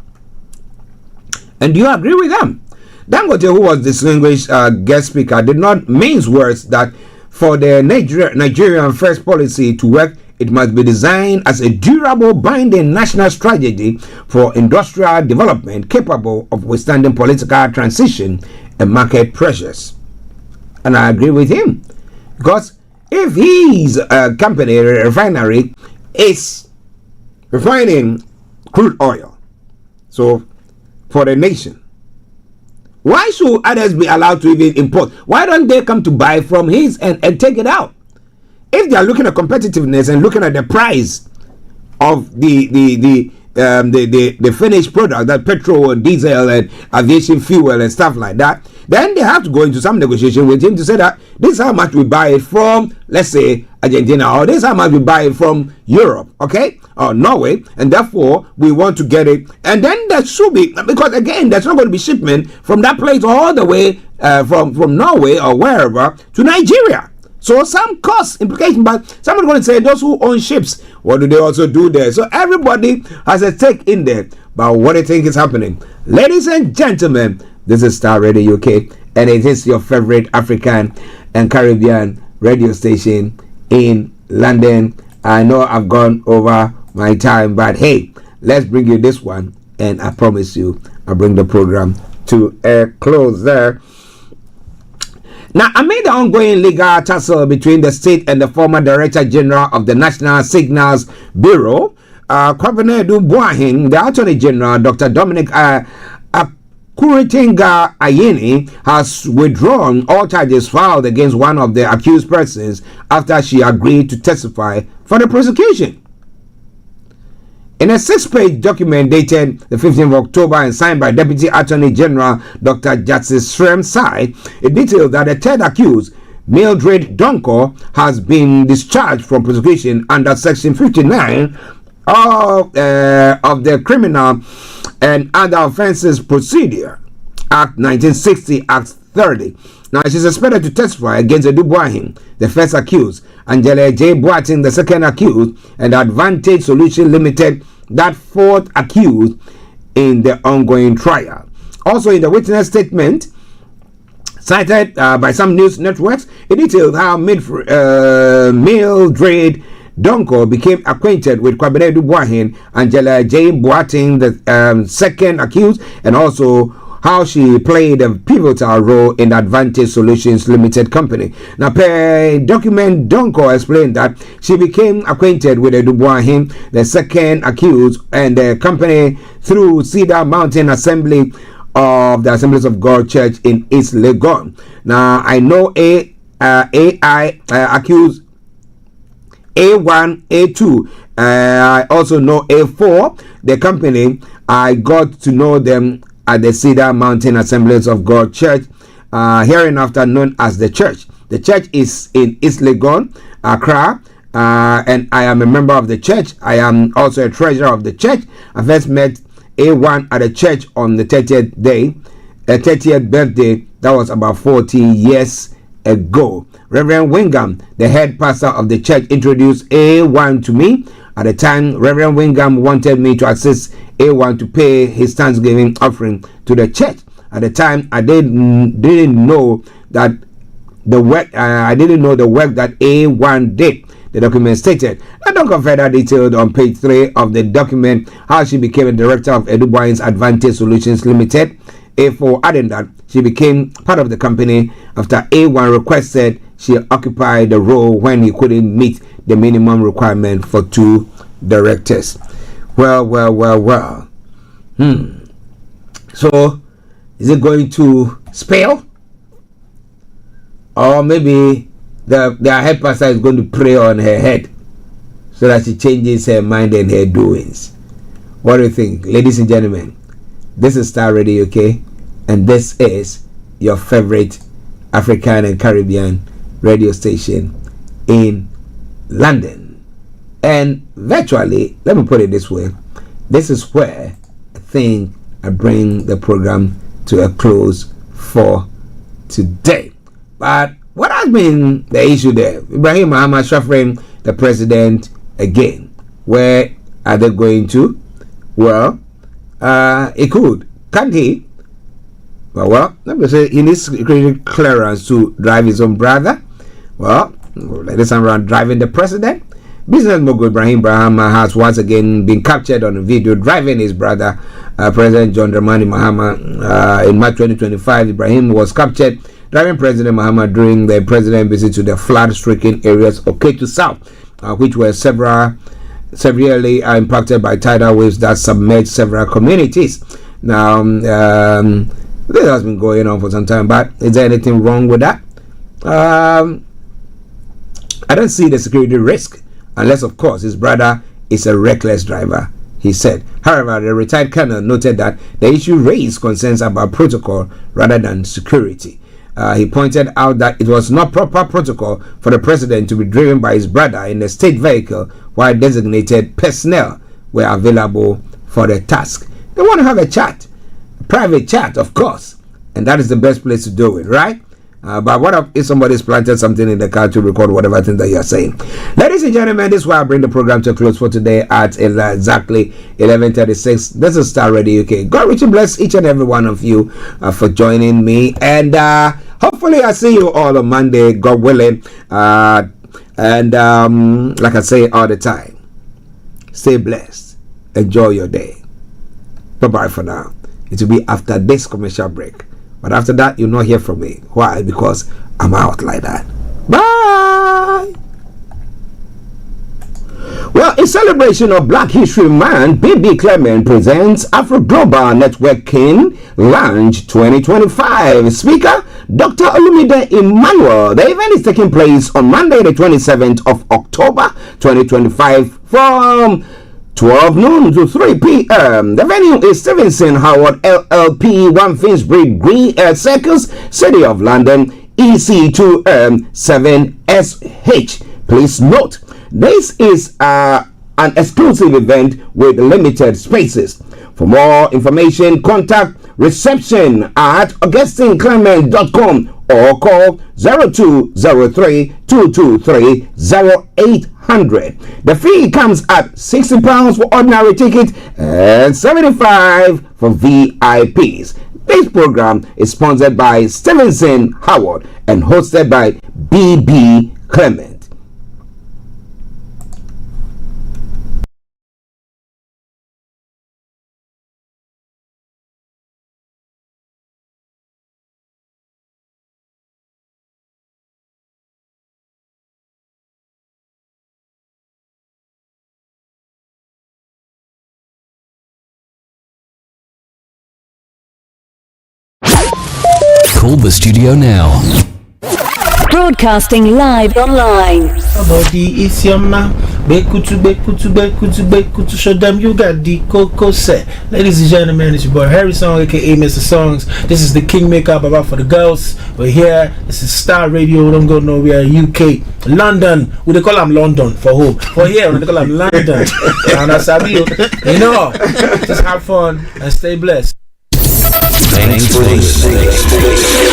And do you agree with them? Dangote, who was distinguished guest speaker, did not mince words that for the Nigerian first policy to work, it must be designed as a durable, binding national strategy for industrial development capable of withstanding political transition and market pressures. And I agree with him, because if his company, refinery, is refining crude oil, so for the nation, why should others be allowed to even import? Why don't they come to buy from his and take it out? If they are looking at competitiveness and looking at the price of the finished product, that petrol and diesel and aviation fuel and stuff like that, then they have to go into some negotiation with him to say that this is how much we buy it from, let's say, Argentina, or this is how much we buy it from Europe, okay, or Norway, and therefore we want to get it. And then there should be, because again, there's not going to be shipment from that place all the way from Norway or wherever to Nigeria. So some cost implication, but someone's going to say those who own ships, what do they also do there? So everybody has a stake in there. But what do you think is happening? Ladies and gentlemen, this is Star Radio UK, and it is your favorite African and Caribbean radio station in London. I know I've gone over my time, but hey, let's bring you this one, and I promise you I'll bring the program to a close there. Now, amid the ongoing legal tussle between the state and the former Director General of the National Signals Bureau, Kwabena Duboahin, the Attorney General, Dr. Dominic Kuritinga Ayeni, has withdrawn all charges filed against one of the accused persons after she agreed to testify for the prosecution. In a 6-page document dated the 15th of October and signed by Deputy Attorney General Dr. Justice Shrem Sai, it details that the third accused, Mildred Donko, has been discharged from prosecution under Section 59 of the Criminal and Other Offences Procedure Act 1960, Act 30. Now, she's expected to testify against Duboahin, the first accused, Angela J. Boating, the second accused, and Advantage Solution Limited, that fourth accused, in the ongoing trial. Also, in the witness statement cited by some news networks, it detailed how Mildred Donko became acquainted with Kwabena Duboahin, Angela J. Boating, the second accused, and also how she played a pivotal role in the Advantage Solutions Limited company. Now, per document, Donko explained that she became acquainted with Duboahin, the second accused, and the company through Cedar Mountain Assembly of the Assemblies of God Church in East Legon. Now, I know AI accused A1, A2. I also know A4, the company. I got to know them at the Cedar Mountain Assemblies of God Church, hereinafter known as the church. The church is in East Legon, Accra, and I am a member of the church. I am also a treasurer of the church. I first met A1 at the church on the 30th birthday That was about 40 years ago. Reverend Wingham, the head pastor of the church, introduced A1 to me. At the time, Reverend Wingham wanted me to assist A1 to pay his Thanksgiving offering to the church. At the time, I didn't know that the work. I didn't know the work that A1 did. The document stated. I don't go further detailed on page 3 of the document how she became a director of Eduboyne's Advantage Solutions Limited. A4 adding that she became part of the company after A1 requested she occupy the role when he couldn't meet the minimum requirement for 2 directors. Well. So, is it going to spill? Or maybe the head pastor is going to pray on her head so that she changes her mind and her doings. What do you think, ladies and gentlemen? This is Starr Radio UK, and this is your favorite African and Caribbean radio station in London. And virtually, let me put it this way, this is where I think I bring the program to a close for today. But what has been the issue there? Ibrahim Muhammad shuffling the president again. Where are they going to? Well, he could. Can't he? Well, let me say he needs clearance to drive his own brother. Well, this time around driving the president. Business mogul Ibrahim Brahma has once again been captured on a video driving his brother, President John Dramani Mahama. In March 2025, Ibrahim was captured driving President Mahama during the president visit to the flood-stricken areas of Ketu South, which were severely impacted by tidal waves that submerged several communities. Now, this has been going on for some time, but is there anything wrong with that? I don't see the security risk, unless, of course, his brother is a reckless driver, he said. However, the retired colonel noted that the issue raised concerns about protocol rather than security. He pointed out that it was not proper protocol for the president to be driven by his brother in a state vehicle while designated personnel were available for the task. They want to have a chat, a private chat, of course, and that is the best place to do it, right? But what if somebody's planted something in the car to record whatever thing that you're saying? Ladies and gentlemen, this is why I bring the program to a close for today at exactly 11:36. This is Starr Radio UK. God richly bless each and every one of you for joining me, and hopefully I see you all on Monday, God willing. And like I say all the time, stay blessed, enjoy your day. Bye bye for now. It will be after this commercial break. But after that, you'll not hear from me. Why? Because I'm out like that. Bye! Well, in celebration of Black History Month, BB Clement presents Afro Global Networking Lounge 2025. Speaker, Dr. Olumide Emmanuel. The event is taking place on Monday, the 27th of October 2025 from 12 noon to 3 p.m. The venue is Stevenson Howard LLP 1 Finsbury Green Circus, City of London, EC2 7SH. Please note, this is an exclusive event with limited spaces. For more information, contact reception at AugustineClement.com or call 0203 223 0800. The fee comes at £60 for ordinary ticket and £75 for VIPs. This program is sponsored by Stevenson Howard and hosted by BB Clement. Call the studio now. Broadcasting live online. Body is your man. Bekutu, show them you got the cocoa set. Ladies and gentlemen, it's your boy Harry Song, aka Mr. Songs. This is the Kingmaker, Baba for the girls. We're here. This is Starr Radio. Don't go nowhere. UK, London. We they call them London for who? For here, we they call them London. And that's how you know. Just have fun and stay blessed. Thanks for listening.